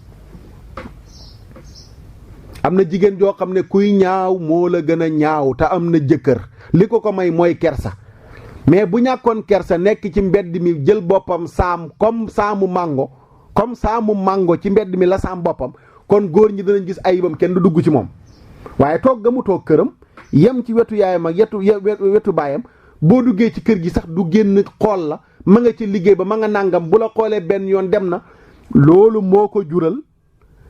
am na jigéen joo xam ne kuy ñaaw moo la gën a ñaaw te am na jëkkër li ko may mooy kersa mais bu ñàkkoon kersa nekk ci mbedd mi jël boppam saam comme saamu mango ci mbedd mi la saam boppam kon góor ñi danañ gis ayibam kenn du dugg ci moom waaye toog ga mu toog këram yem ci wetu yaayam ak wetu baayam boo duggee ci kër gi sax du génn xool la ma nga ci liggéey ba ma nga nàngam bu la xoolee benn yoon dem na loolu moo ko jural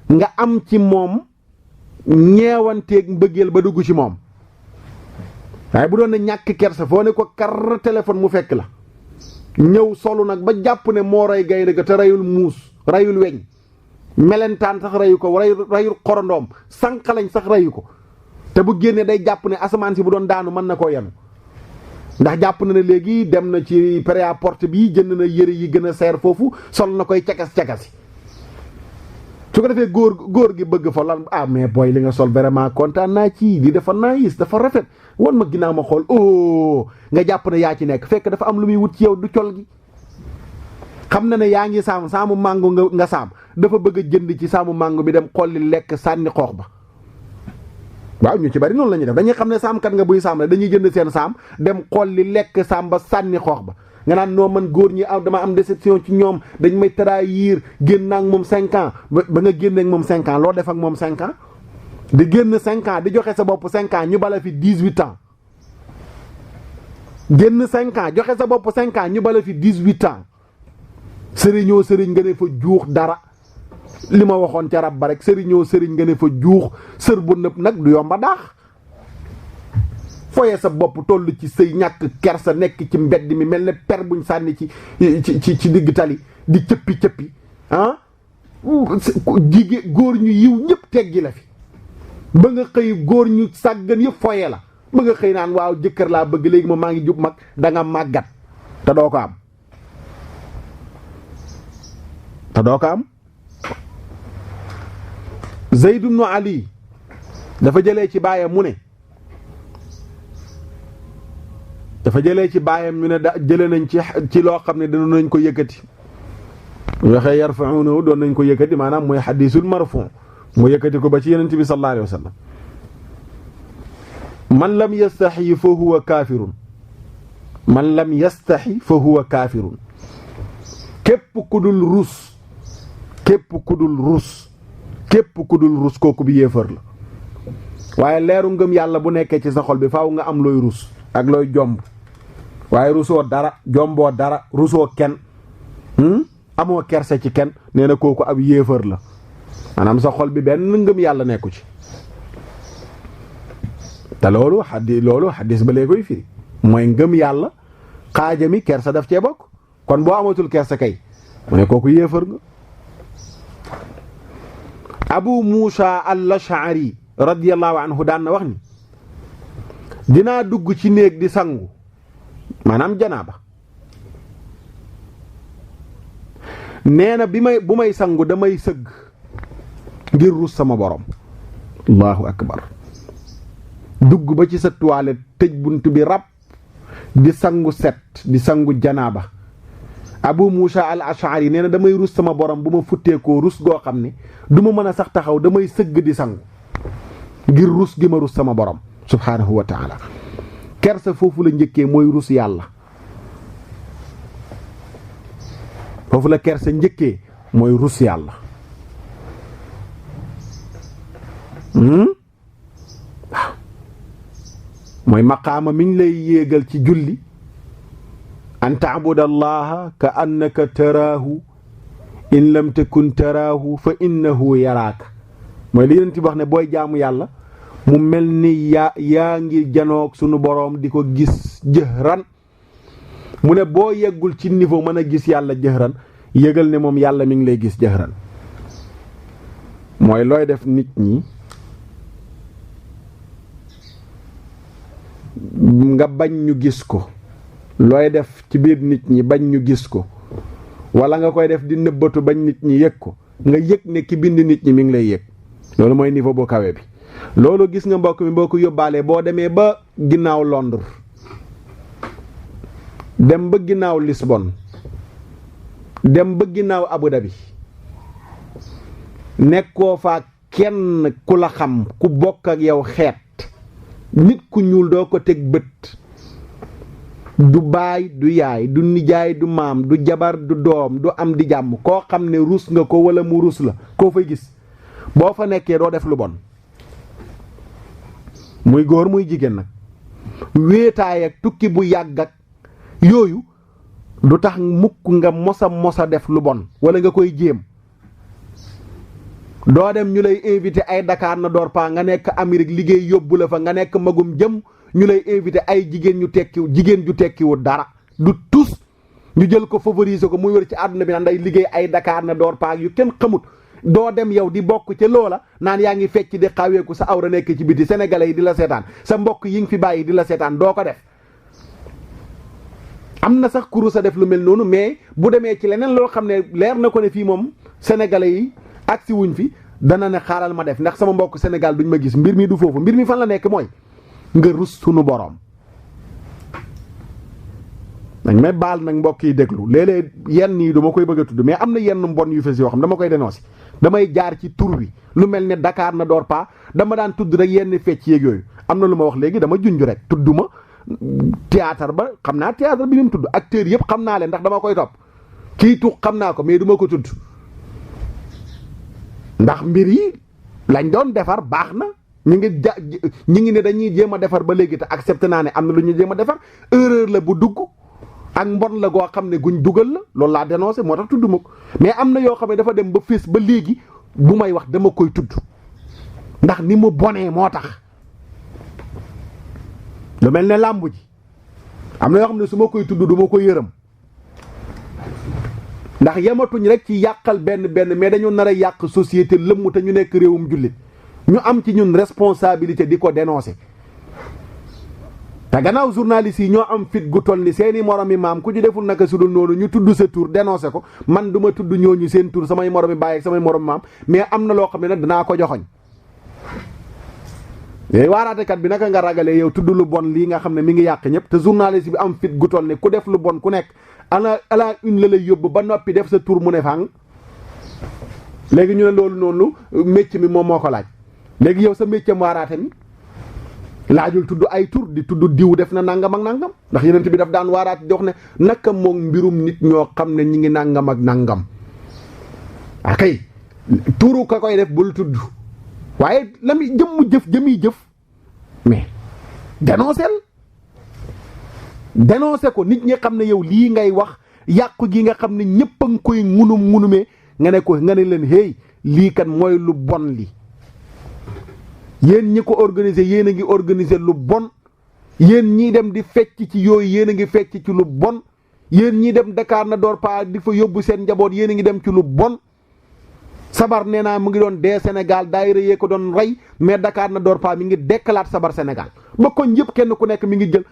nga am ci moom ñeewanteeg mbëggeel ba dugg ci moom waaye bu doon ne ñàkk kersa foo ne ko kar téléphone mu fekk la ñëw solu nag ba jàpp ne moo rey gaynde ga te reyul muus reyul weñ melentaan sax reyu ko reyul xorondoom sànqalañ sax reyu ko te bu génnee day jàpp ne asamaan si bu doon daanu mën na koo yenu ndax jàpp na ne léegi dem na ci prêt-à-porter bi jënd na yëre yi gën a seer foofu sol na koy cakas-cakasi su ko defee góor gi bëgg fa lan mais booy li nga sol vraiment kontaan naa ci di dafa nice dafa rafet wan ma ginnaaw ma xool nga jàpp ne yaa ci nekk fekk dafa am lu muy wut ci yow du col gi xam na ne yaa ngi saamu mango nga saam dafa bëgg a jënd ci saamu mango bi dem xolli lekk sànni xoox ba waaw ñu ci bari noonu la ñuy def dañuy xam ne saamkat nga buy saam la dañuy jënd seen saam dem xolli lekk saam ba sànni xoox ba nga naan noo man góor ñi dama am déception ci ñoom dañ may trahir génn ak moom 5 ans ba nga génn ak moom 5 ans loo def ak moom 5 ans di génn 5 ans di joxe sa bopp 5 ans ñu bala fi 18 ans génn 5 ans joxe sa bopp 5 ans ñu bala fi 18 ans sëriñoo sëriñ nga ne fa juux dara li ma waxoon ca rab ba rek sëriñoo sëriñ nga ne fa juux sër bu nëb nag du yomba daax foye sa bopp toll ci sëy ñàkk kersa nekk ci mbedd mi mel ne per buñ sànni ci digg tali di cëppi jigéen góor ñu yiw ñëpp teggi la fi ba nga xëy góor ñu sàggan yëpp foye la ba nga xëy naan waaw jëkkër laa bëgg léegi ma maa ngi jub mag da nga màggat te doo ko am Zayd ibn Ali dafa jëlee ci baayam mu ne jëlee nañ ci loo xam ne dana nañ ko yëkkati waxee yarfa'unahu doon nañ ko yëkkati maanaam mooy xadiisul marfu' mu yëkkati ko ba ci Yonent bi sallallahu alayhi wa sallam man lam yastaxi fa huwa kaafirun képp ku dul rus kooku bi yéefar la waaye leeru ngëm yàlla bu nekkee ci sa xol bi faaw nga am looy rus ak looy jomb waaye rusoo dara jomboo dara rusoo kenn amoo kerse ci kenn nee na kooku ab yéefar la maanaam sa xol bi benn ngëm yàlla nekku ci te loolu xaddis ba lee koy firi mooy ngëm yàlla xaajami kersa daf cee bokk kon boo amatul kersa kay mu ne kooku yéefar nga Abu Muusa al-Ash'ari radiyallahu anhu daan na wax ni dinaa dugg ci néeg di sangu maanaam janaaba nee na bu may sangu damay sëgg ngir rus sama borom. allahu akbar. dugg ba ci sa toilette tëj bunt bi rab di sangu set di sangu janaaba Abu Muusa al-Ash'ari nee na damay rus sama borom bu ma futteekoo rus goo xam ne du ma mën a sax taxaw damay sëgg di sangu ngir rus gi ma rus sama borom subhaanahu wa taala. kersa foofu la njëkkee mooy rus yàlla. foofu la kersa njëkkee mooy rus yàlla. waaw mooy maqaama mi ngi lay yéegal ci julli an taabuda allaha ka annaka taraahu in lam takun taraahu fa innahu yaraaka mooy li leen ti wax ne booy jaamu yàlla mu mel ni yaa ngi janoog sunu boroom di ko gis jëhran mu ne boo yeggul ci niveau mën a gis yàlla jëhran yëgal ne moom yàlla mi ngi lay gis jëhran mooy looy def nit ñi nga bañ ñu gis ko looy def ci biir nit ñi bañ ñu gis ko wala nga koy def di nëbbatu bañ nit ñi yëg ko nga yëg ne ki bind nit ñi mi ngi lay yëg loolu mooy niveau bu kawe bi. loolu gis nga mbokk mi boo ko yóbbaalee boo demee ba ginnaaw Londres dem ba ginnaaw Lisbonne dem ba ginnaaw Abu Dhabi nekkoo fa kenn ku la xam ku bokk ak yow xeet nit ku ñuul doo ko teg bët du baay du yaay du nijaay du maam du jabar du doom du am di jàmm koo xam ne rus nga ko wala mu rus la koo fay gis boo fa nekkee doo def lu bon muy góor muy jigéen nag wéetaay ak tukki bu yàgg ak yooyu du tax mukk nga mosa def lu bon wala nga koy jéem doo dem ñu lay invité ay Dakar na door pa nga nekk Amérique liggéey yóbbu la fa nga nekk magum jëm ñu lay invité ay jigéen ju tekkiwul dara du tus ñu jël ko favoriser ko muy wër ci àdduna bi naan day liggéey ay Dakar na door pa yu kenn xamut doo dem yow di bokk ca loola naan yaa ngi fecc di xaweeku sa awra nekk ci biti sénégalais yi di la seetaan sa mbokk yi nga fi bàyyi di la seetaan doo ko def. am na sax kuru sa def lu mel noonu mais bu demee ci leneen loo xam ne leer na ko ne fii moom sénégalais yi agsi wuñ fi dana ne xaaral ma def ndax sama mbokk Sénégal duñ ma gis mbir mi du foofu mbir mi fan la nekk mooy nga rus sunu boroom. dañ may baal nag mbokk yi déglu léeg-léeg yenn yi du ma koy bëgg a tudd mais am na yenn mbon yu fes yoo xam dama koy dénoncer damay jaar ci tur wi lu mel ne Dakar na door pa dama daan tudd rek yenn fecc yeeg yooyu am na lu ma wax léegi dama junj rek tudduma théâtre ba xam naa théâtre bi ñu tudd acteurs yëpp xam naa leen ndax dama koy topp kii tux xam naa ko mais du ma ko tudd ndax mbir yi lañ doon defar baax na ñu ngi ne dañuy jéem a defar ba léegi te accepté naa ne am na lu ñu jéem a defar erreur la bu dugg ak mbon la goo xam ne guñ dugal la loolu laa dénoncé moo tax tudd ma ko mais am na yoo xam ne dafa dem ba fés ba léegi bu may wax dama koy tudd ndax ni mu bonee moo tax lu mel ne làmb ji am na yoo xam ne su ma koy tudd du ma ko yërëm ndax yematuñ rek ci yàqal benn mais dañu nar a yàq société lëmm te ñu nekk réewum jullit ñu am ci ñun responsabilité di ko dénoncer te gannaaw journalistes yi ñoo am fit gu toll ni seeni moromi maam ku ci deful naka su dul noonu ñu tudd sa tur dénoncé ko man du ma tudd ñooñu seen tur samay moromi baay ak samay moromi maam mais am na loo xam ne nag danaa ko joxoñ yooyu waaraatekat bi naka nga ragalee yow tudd lu bon lii nga xam ne mi ngi yàq ñëpp te journaliste bi am fit gu toll ni ku def lu bon ku nekk ala une la lay yóbbu ba noppi def sa tur mu ne fang léegi ñu ne loolu noonu métier mi moom moo ko laaj léegi yow sa métier waaraate mi laajul tudd ay tur di tudd diw def na nangam ak nangam ndax yeneen bi daf daan waaraat di wax ne naka moom mbirum nit ñoo xam ne ñi ngi nangam ak nangam akay turu ka koy def bul tudd waaye la muy jëmi jëf mais dénoncé ko nit ñi xam ne yow lii ngay wax yàqu gi nga xam ne ñëpp a ngi koy ngunumee nga ne leen hey lii kan mooy lu bon li yéen ñi ko organiser yéen a ngi organiser lu bon yéen ñii dem di fecc ci yooyu yéen a ngi fecc ci lu bon yéen ñii dem Dakar na door pa di fa yóbbu seen njaboot yéen a ngi dem ci lu bon sabar nee naa mu ngi doon dee Sénégal daayira yee ko doon rey mais Dakar ne dort pas mi ngi dekkalaat sabar Sénégal ba koñ yëpp kenn ku nekk mi ngi jël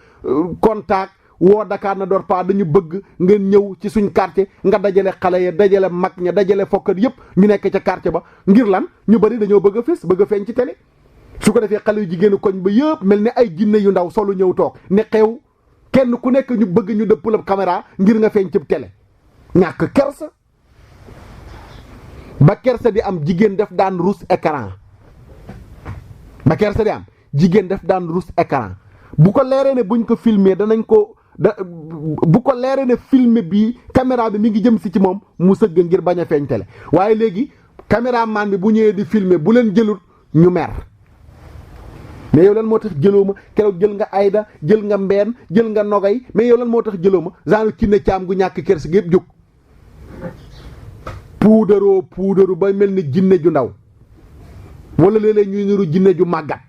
contact woo Dakar ne dort pas dañu bëgg ngeen ñëw ci suñ quartier nga dajale xale ya dajale mag ña dajale fokkat yëpp ñu nekk ca quartier ba ngir lan ñu bari dañoo bëgg a fës bëgg a feeñ ci télé su ko defee xale yu jigéenu koñ ba yëpp mel ni ay jinne yu ndaw solu ñëw toog ne xew kenn ku nekk ñu bëgg ñu dëpp la caméra ngir nga feeñ ci télé ñàkk kersa ba kersa di am jigéen def daan rus écran ba kersa di am jigéen def daan rus écran bu ko leeree ne buñ ko filmer danañ ko bu ko leeree ne filmer bi caméra bi mi ngi jëm si ci moom mu sëgg ngir bañ a feeñ télé waaye léegi caméraman bi bu ñëwee di filmer bu leen jëlut ñu mer mais yow lan moo tax jëloo ma keroog jël nga Ayda jël nga Mbeen jël nga Nogay mais yow lan moo tax jëloo ma genre Kiné Caam gu ñàkk kersa gi yëpp jóg puudaru ba mel ni jinne ju ndaw wala léeg-léeg ñuy niru jinne ju màggat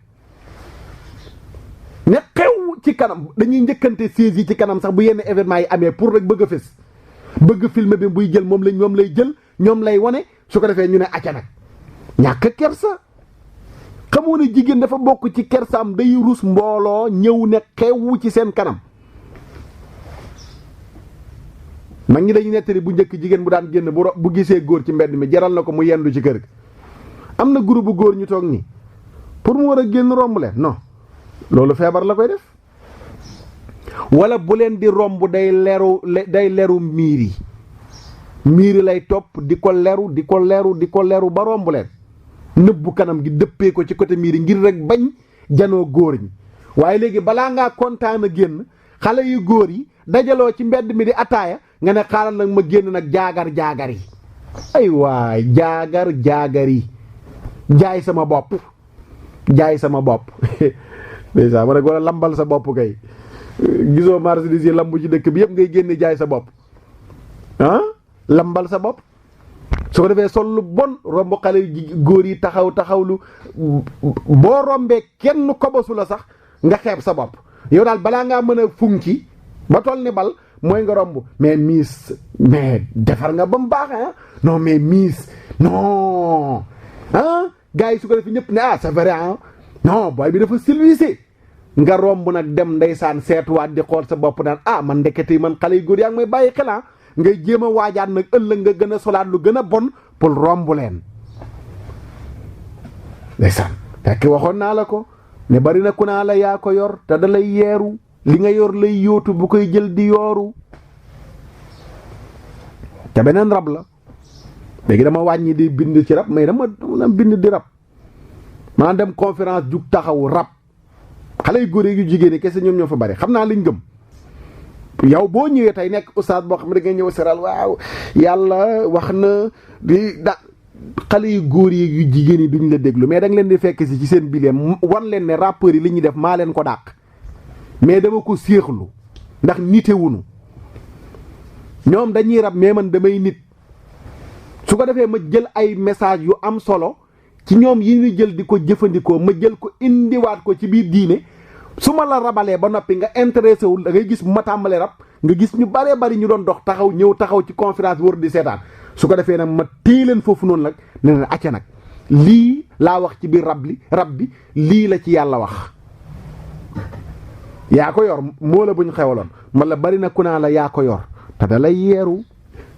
ne xew ci kanam dañuy njëkkante siis yi ci kanam sax bu yenn événement yi amee pour rek bëgg a fës bëgg film bi buy jël moom lay jël ñoom lay wane su ko defee ñu ne acca nag ñàkk kersa xamoo ne jigéen dafa bokk ci kersaam day rus mbooloo ñëw ne xew ci seen kanam mag ñi dañu nettali bu njëkk jigéen bu daan génn bu gisee góor ci mbedd mi jaral na ko mu yendu ci kër gi am na groupe bu góor ñu toog nii pour mu war a génn romb leen non loolu feebar la koy def wala bu leen di romb day leru miir yi lay topp di ko leru ba romb leen nëbbu kanam gi dëppee ko ci côté miir yi ngir rek bañ janoo góor ñi waaye léegi balaa ngaa kontaan a génn xale yu góor yi dajaloo ci mbedd mi di ataaya nga ne xaaral nag ma génn nag jaagar yi ay waay jaagar yi jaay sama bopp déjà ma ne ko lambal sa bopp kay gisoo marchandise yi lamb ci dëkk bi yëpp ngay génne jaay sa bopp lambal sa bopp su ko defee sol lu bon romb xale góor yi taxawlu boo rombee kenn kobasu la sax nga xeeb sa bopp yow daal balaa ngaa mën a funki ba toll ni bal mooy nga romb mais miis mais defar nga ba mu baax non mais miis non gars yi su ko defee ñëpp ne c'est vrai non booy bi dafa silvisé nga romb nag dem ndeysaan seetuwaat di xool sa bopp naan man ndekete man xale yu góor yaa ngi may bàyyi xel ngay jéem a waajaat nag ëllëg nga gën a solaat lu gën a bon pour romb leen ndeysaan fekk waxoon naa la ko ne bari na ku naa la yaa ko yor te da lay yeeru li nga yor lay yóotu bu koy jël di yooru te beneen rab la léegi dama wàññi di bind ci rab mais dama bind di rab maa dem conférence jug taxaw rab xale yu góor yu jigéen ñi kese ñoom ñoo fa bari xam naa liñ gëm yow boo ñëwee tey nekk oustaz boo xam ne da ngay ñëw seral waaw yàlla wax na di xale yu góor yu jigéen yi duñ la déglu mais da nga leen di fekk si ci seen bileem wan leen ne rappeurs yi li ñuy def maa leen ko dàq mais dama ko séexlu ndax nitewunu ñoom dañuy rab mais man damay nit su ko defee ma jël ay message yu am solo ci ñoom yi ñu jël di ko jëfandikoo ma jël ko indiwaat ko ci biir diine su ma la rabalee ba noppi nga intéressé wul da ngay gis bu ma tàmbalee rab nga gis ñu baree bari ñu doon dox ñëw taxaw ci conférence wër di seetaan su ko defee nag ma téye leen foofu noonu nag ne leen acca nag lii laa wax ci biir rab bi lii la ci yàlla wax yaa ko yor moo la buñ xewaloon man la bari na ku naa la yaa ko yor te da lay yeeru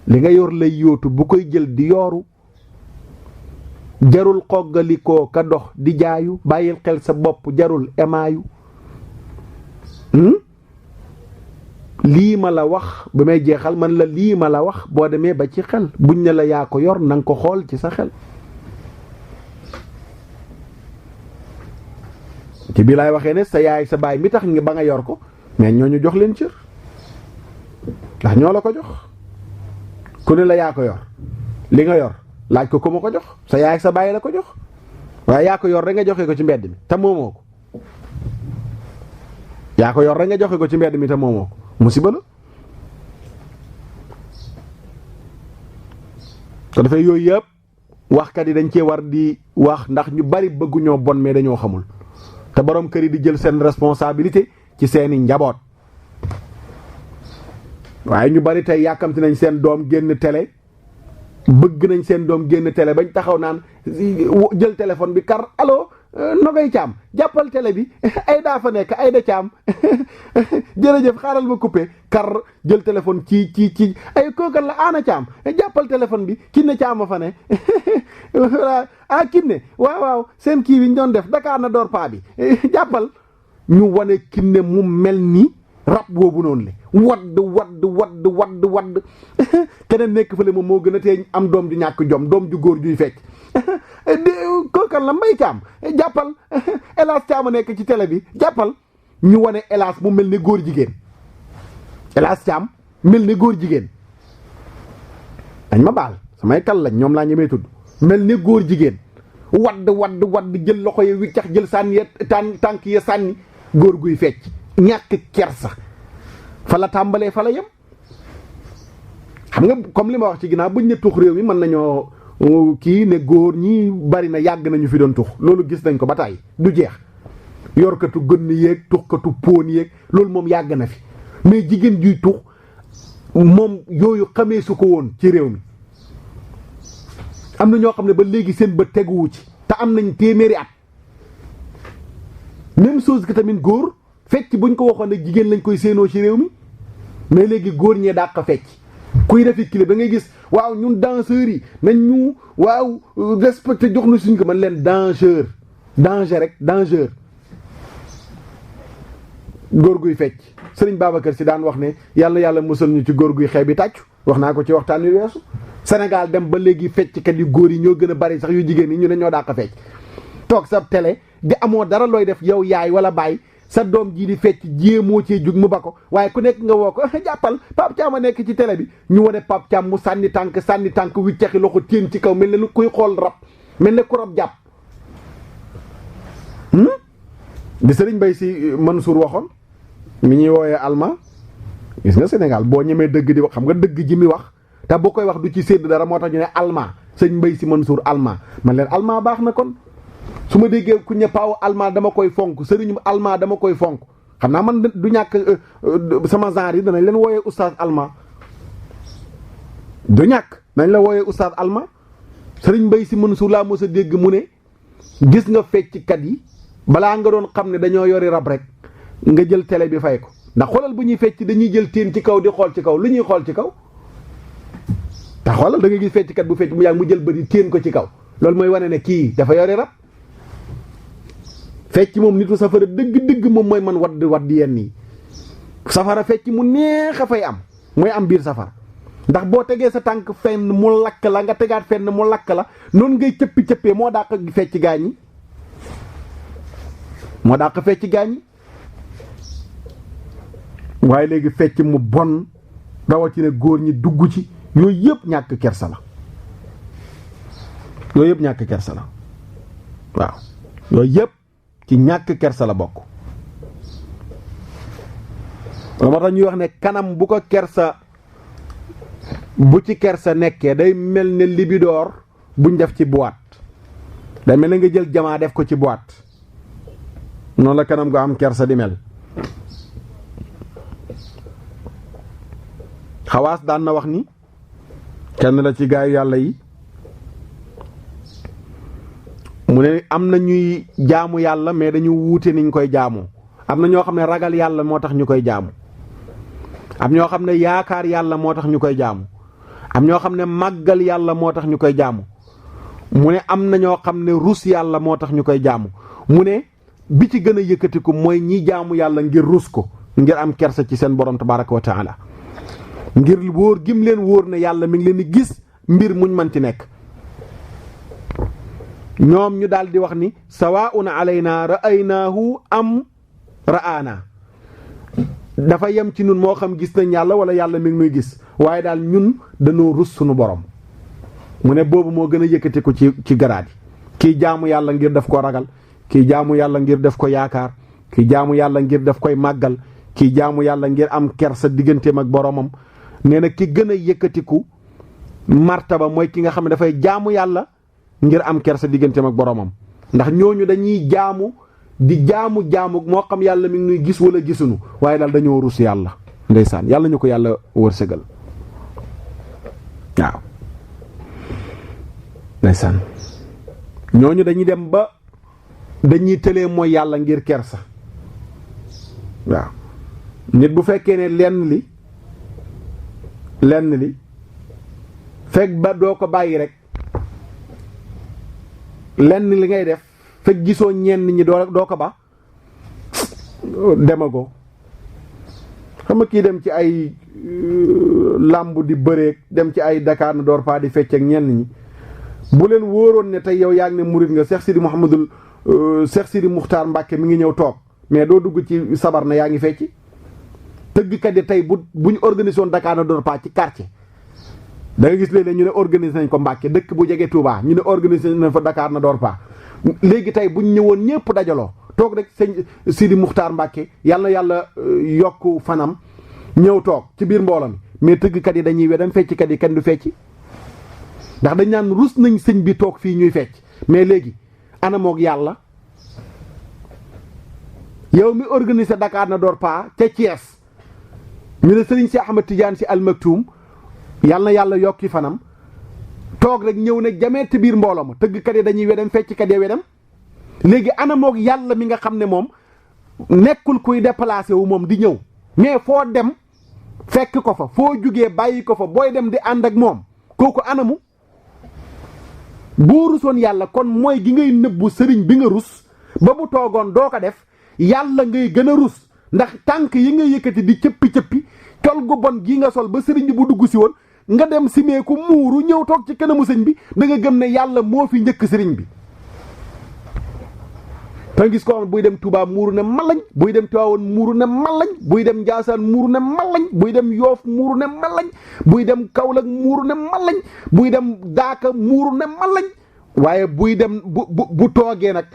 li nga yor lay yóotu bu koy jël di yooru jarul xoggalikoo ka dox di jaayu bàyyil xel sa bopp jarul emaayu lii ma la wax ba may jeexal man la lii ma la wax boo demee ba ci xel buñ ne la yaa ko yor nanga ko xool ci sa xel ci bii laay waxee ne sa yaay sa baay mi tax nga ba nga yor ko mais ñooñu jox leen cër ndax ñoo la ko jox ku ne la yaa ko yor li nga yor laaj ko ma ko jox sa yaay sa baay la ko jox waaye yaa ko yor rek nga joxe ko ci mbedd mi te moomoo ko yaa ko yor rek nga joxe ko ci mbedd mi te moomoo ko musiba la ko dafay yooyu yëpp waxkat yi dañ cee war di wax ndax ñu bari bëgguñoo bon mais dañoo xamul te borom kër yi di jël seen responsabilité ci seeni njaboot waaye ñu bari tey yàkkamti nañ seen doom génn télé bëgg nañ seen doom génn télé bañ taxaw naan jël téléphone bi kar allo Nogay Caam jàppal télé bi ay daa fa nekk ay da Caam jërëjëf xaaral ma coupé kar jël téléphone ci ay kookan la Ana Caam jàppal téléphone bi Kiné Caam a fa ne ah Kiné waaw seen kii bi ñu doon def Dakar na door paa bi jàppal ñu wane Kiné mu mel ni rab boobu noonu le wadd keneen nekk fële moom moo gën a tee am doom ju ñàkk jom doom ju góor juy fecc kookan la Mbay Caam jàppal Elaas Caam a nekk ci télé bi jàppal ñu wane Elaas mu mel ni góor jigéen Elaas Caam mel ni góor jigéen dañ ma baal samay kal lañ ñoom laa ñemee tudd mel ni góor jigéen wadd jël loxo yi wiccax jël sànni ya tànk ya sànni góor guy fecc ñàkk kersa fa la tàmbalee fa la yem xam nga comme li ma wax ci ginnaaw buñ ne tux réew mi mën nañoo kii ne góor ñi bari na yàgg nañu fi doon tux loolu gis nañ ko ba tàyyi du jeex yorkatu gënn yéeg tuxkatu póon yéeg loolu moom yàgg na fi mais jigéen juy tux moom yooyu xamee su ko woon ci réew mi am na ñoo xam ne ba léegi seen bët teguwu ci te am nañ téeméeri at même chose que tamit góor fecc buñ ko waxoon ne jigéen lañ koy séenoo ci réew mi mais léegi góor ñee dàq fecc kuy defi clip da ngay gis waaw ñun danseurs yi nañ ñu waaw respecté jox na suñ ko man leen danger rek góor guy fecc Sëriñ Babacar Si daan wax ne yàlla musal ñu ci góor guy xeeb bi tàccu wax naa ko ci waxtaan wi weesu Sénégal dem ba léegi fecckat yu góor yi ñoo gën a bari sax yu jigéen yi ñu ne ñoo dàq fecc toog sa télé di amoo dara looy def yow yaay wala baay sa doom jii di fecc jéemoo cee jug mu ba ko waaye ku nekk nga woo ko jàppal Pape Thiam a nekk ci télé bi ñu wane Pape Thiam mu sànni tànk wiccaxi loxo téen ci kaw mel ne lu kuy xool rab mel ne ku rab jàpp di Sëriñ Mbay Si Mansour waxoon mi ñuy wooyee alma gis nga Sénégal boo ñemee dëgg di wax xam nga dëgg ji mi wax te boo koy wax du ci sédd dara moo tax ñu ne alma Sëriñ Mbay Si Mansour alma man leen alma baax na kon su ma déggee ku ñëppaaw alma dama koy fonk sëriñum alma dama koy fonk xam naa man du ñàkk sama genre yi danañ leen wooyee oustaz alma du ñàkk nañ la wooyee oustaz alma Sëriñ Mbay Si Mansour laa mos a dégg mu ne gis nga fecckat yi balaa nga doon xam ne dañoo yori rab rek nga jël télé bi fay ko ndax xoolal bu ñuy fecc dañuy jël teen ci kaw di xool ci kaw lu ñuy xool ci kaw te xoolal da nga gis fecckat bu fecc mu yàgg mu jël bëri teen ko ci kaw loolu mooy wane ne kii dafa yori rab fecc moom nitu safara dëgg moom mooy man wadd yenn yi safara fecc mu neex a fay am mooy am biir safara ndax boo tegee sa tànk fenn mu lakk la nga tegaat fenn mu lakk la noonu ngay cëppi-cëppee moo dàq fecc gaañi waaye léegi fecc mu bon rawatina góor ñi dugg ci yooyu yëpp ñàkk kersa la waaw yooyu yëpp ci ñàkk kersa la bokk moo tax ñuy wax ne kanam bu ci kersa nekkee day mel ne libidoor buñ def ci boîte day mel ne nga jël jamaa def ko ci boîte noonu la kanam gu am kersa di mel xawaas daan na wax ni kenn la ci gaayu yàlla yi mu ne am na ñuy jaamu yàlla mais dañu wuute niñ koy jaamoo am na ñoo xam ne ragal yàlla moo tax ñu koy jaamu am ñoo xam ne yaakaar yàlla moo tax ñu koy jaamu am ñoo xam ne màggal yàlla moo tax ñu koy jaamu mu ne am na ñoo xam ne rus yàlla moo tax ñu koy jaamu mu ne bi ci gën a yëkkatiku mooy ñi jaamu yàlla ngir rus ko ngir am kersa ci seen borom tabaraka wa taala ngir wóor gim leen wóor ne yàlla mi ngi leen di gis mbir muñ mën ci nekk ñoom ñu daal di wax ni sawaa'un alayna ra'aynaahu am ra'aana dafa yem ci ñun moo xam gis nañ yàlla wala yàlla mi ngi nuy gis waaye daal ñun dañoo rus sunu borom mu ne boobu moo gën a yëkkati ko ci garaat yi kii jaamu yàlla ngir def ko ragal kii jaamu yàlla ngir def ko yaakaar kii jaamu yàlla ngir def koy màggal kii jaamu yàlla ngir am kersa digganteem ak boromam nee na ki gën a yëkkatiku martaba mooy ki nga xam ne dafay jaamu yàlla ngir am kersa digganteem ak boromam ndax ñooñu dañuy jaamu moo xam yàlla mi ngi nuy gis wala gisuñu waaye daal dañoo rus yàlla ndeysaan yàlla ñu ko yàlla wërsëgal waaw ndeysaan ñooñu dañuy dem ba dañuy tëlee mooy yàlla ngir kersa waaw nit bu fekkee ne lenn li fekk ba doo ko bàyyi rek lenn li ngay def fekk gisoo ñenn ñi doo ko ba demago xam nga kii dem ci ay làmb di bëreek dem ci ay Dakar na door pa di fecc ak ñenn ñi bu leen wóoroon ne tey yow yaa ngi ne murit nga Cheikh Sidi Muxtaar Mbàkke mi ngi ñëw toog mais doo dugg ci sabar na yaa ngi fecc tëggkat yi tey buñ organisé woon Dakar na door pa ci quartier da nga gis léeg-léeg ñu ne organisé nañ ko Mbàkke dëkk bu jege Touba ñu ne organisé nañ fa Dakar na door pa léegi tey buñ ñëwoon ñëpp dajaloo toog rek sëñ Sidi Muxtaar Mbàkke yàlla yokk fanam ñëw toog ci biir mbooloo mi mais tëggkat yi dañuy wedam fecckat yi kenn du fecc ndax dañ naan rus nañ sëñ bi toog fii ñuy fecc mais léegi anamoog yàlla yow mi organisé Dakar na door pa ca Thiès ñu ne sëriñ si Ahmad Tidiane si Al Maktoum yàlla yokki fanam toog rek ñëw ne jameet biir mbooloo ma tëggkat yi dañuy wedam fecckat yi wedam léegi anamoog yàlla mi nga xam ne moom nekkul kuy déplacé wu moom di ñëw mais foo dem fekk ko fa foo jugee bàyyi ko fa booy dem di ànd ak moom kooku anamu boo rusoon yàlla kon mooy gi ngay nëbbu sëriñ bi nga rus ba bu toogoon doo ko def yàlla ngay gën a rus ndax tànk yi nga yëkkati di cëppi col gu bon gi nga sol ba sëriñ bi bu dugg si woon nga dem simeeku muuru ñëw toog ci kanamu sëñ bi da nga gëm ne yàlla moo fi njëkk sëriñ bi te gis ko xam buy dem Touba muuru ne malañ buy dem Tiwaawan muuru ne malañ buy dem Njaasaan muuru ne malañ buy dem Yoof muuru ne malañ buy dem Kaolack muuru ne malañ buy dem Daaka muuru ne malañ waaye buy dem bu toogee nag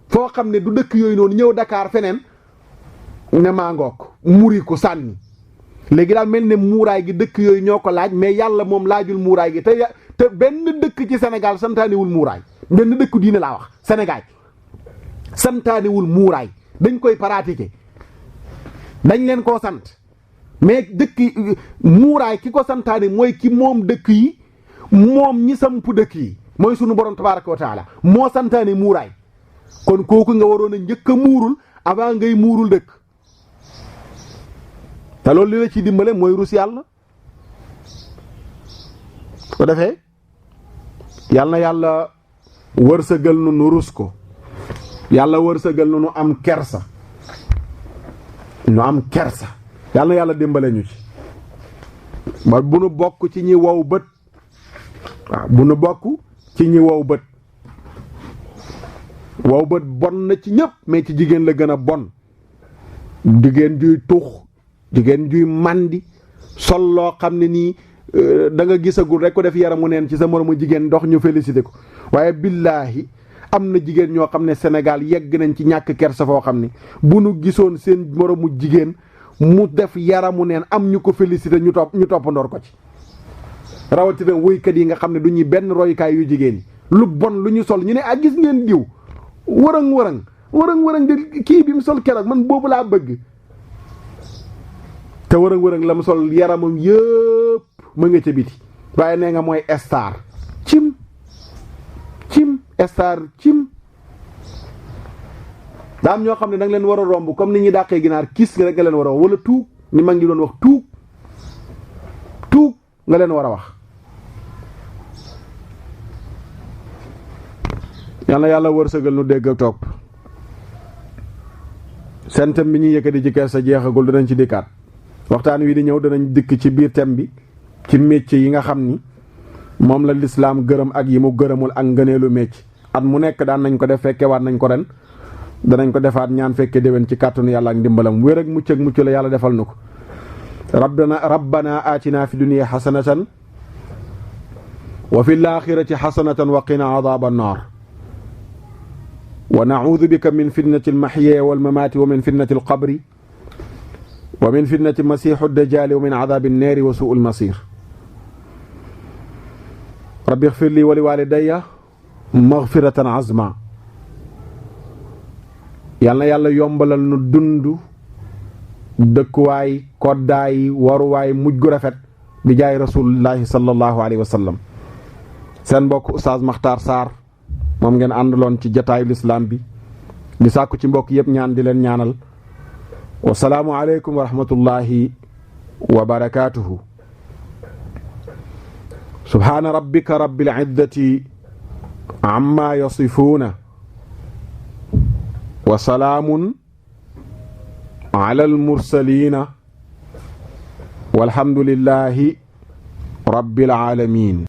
foo xam ne du dëkk yooyu noonu ñëw Dakar feneen ne maa ngook muri ko sànni léegi daal mel ne muuraay gi dëkk yooyu ñoo ko laaj mais yàlla moom laajul muuraay gi te benn dëkk ci Sénégal santaaniwul muuraay benn dëkk diine laa wax Sénégal santaaniwul muuraay dañ koy pratiquer dañ leen koo sant mais dëkk muuraay ki ko santaani mooy ki moom dëkk yi moom ñi samp dëkk yi mooy sunu borom tabaaraka wa taala moo santaani muuraay kon kooku nga waroon a njëkk a muurul avant ngay muurul dëkk te loolu li la ci dimbale mooy rus yàlla ko defee yàlla wërsëgal nu rus ko yàlla wërsëgal nu am kersa yàlla dimbale ñu ci ba bu nu bokk ci ñi wow bët waaw bu nu bokk ci ñi wow bët bon na ci ñëpp mais ci jigéen la gën a bon jigéen juy tux jigéen juy màndi sol loo xam ne nii da nga gisagul rek ko def yaramu neen ci sa moromu jigéen dox ñu félicité ko waaye billaahi am na jigéen ñoo xam ne Sénégal yegg nañ ci ñàkk kersa foo xam ne bu nu gisoon seen moromu jigéen mu def yaramu neen am ñu ko félicité ñu toppandoor ko ci rawatina woykat yi nga xam ne du ñuy benn royukaay yu jigéen yi lu bon lu ñu sol ñu ne gis ngeen diw wërëng de kii bi mu sol keroog man boobu laa bëgg te wërëng la mu sol yaramam yëpp ma nga ca biti waaye nee nga mooy star cim star cim daa am ñoo xam ne da nga leen war a romb comme ni ñuy dàqee ginaar kis nga rek nga leen war a wax wala tuug ni mag ngi doon wax tuug nga leen war a wax yàlla wërsëgal nu dégg ak topp seen thème bi ñuy yëkkati ci kees sa jeexagul dinañ ci dikkaat waxtaan wi di ñëw danañ dikk ci biir thème bi ci métier yi nga xam ni moom la lislaam gërëm ak yi mu gërëmul ak ngëneelu métier at mu nekk daan nañ ko def fekkewaat nañ ko ren danañ ko defaat ñaan fekke déwén ci kàttanu yàlla ak ndimbalam wér ak mucc la yàlla defal na ko rabbana atina fi dunya hasanatan wa fil akhirati hasanatan wa qina adhaban nar wa na'udhu bika min fitnati al-mahya wal mamati wa min fitnati al-qabri wa min fitnati masiih ad-dajjal wa min adhabi an-nar wa su'il masir rabbi ighfir li wa li walidayya maghfiratan azma yàlla yombalal nu dund dëkkuwaay koddaay waruwaay mujj gu rafet bi jaay rasulullahi sallallahu alayhi wa sallam seen mbokk Oustaz Makhtar Sarr moom ngeen àndaloon ci jataayu lislaam bi di sàkku ci mbokk yëpp ñaan di leen ñaanal wasalaamu aleykum wa rahmatullahi wa barakaatuhu. subhaana rabbika rabbil izzati amma yasifuuna wa salaamun ala al mursaliina walhamdulillahi rabbil aalamiin.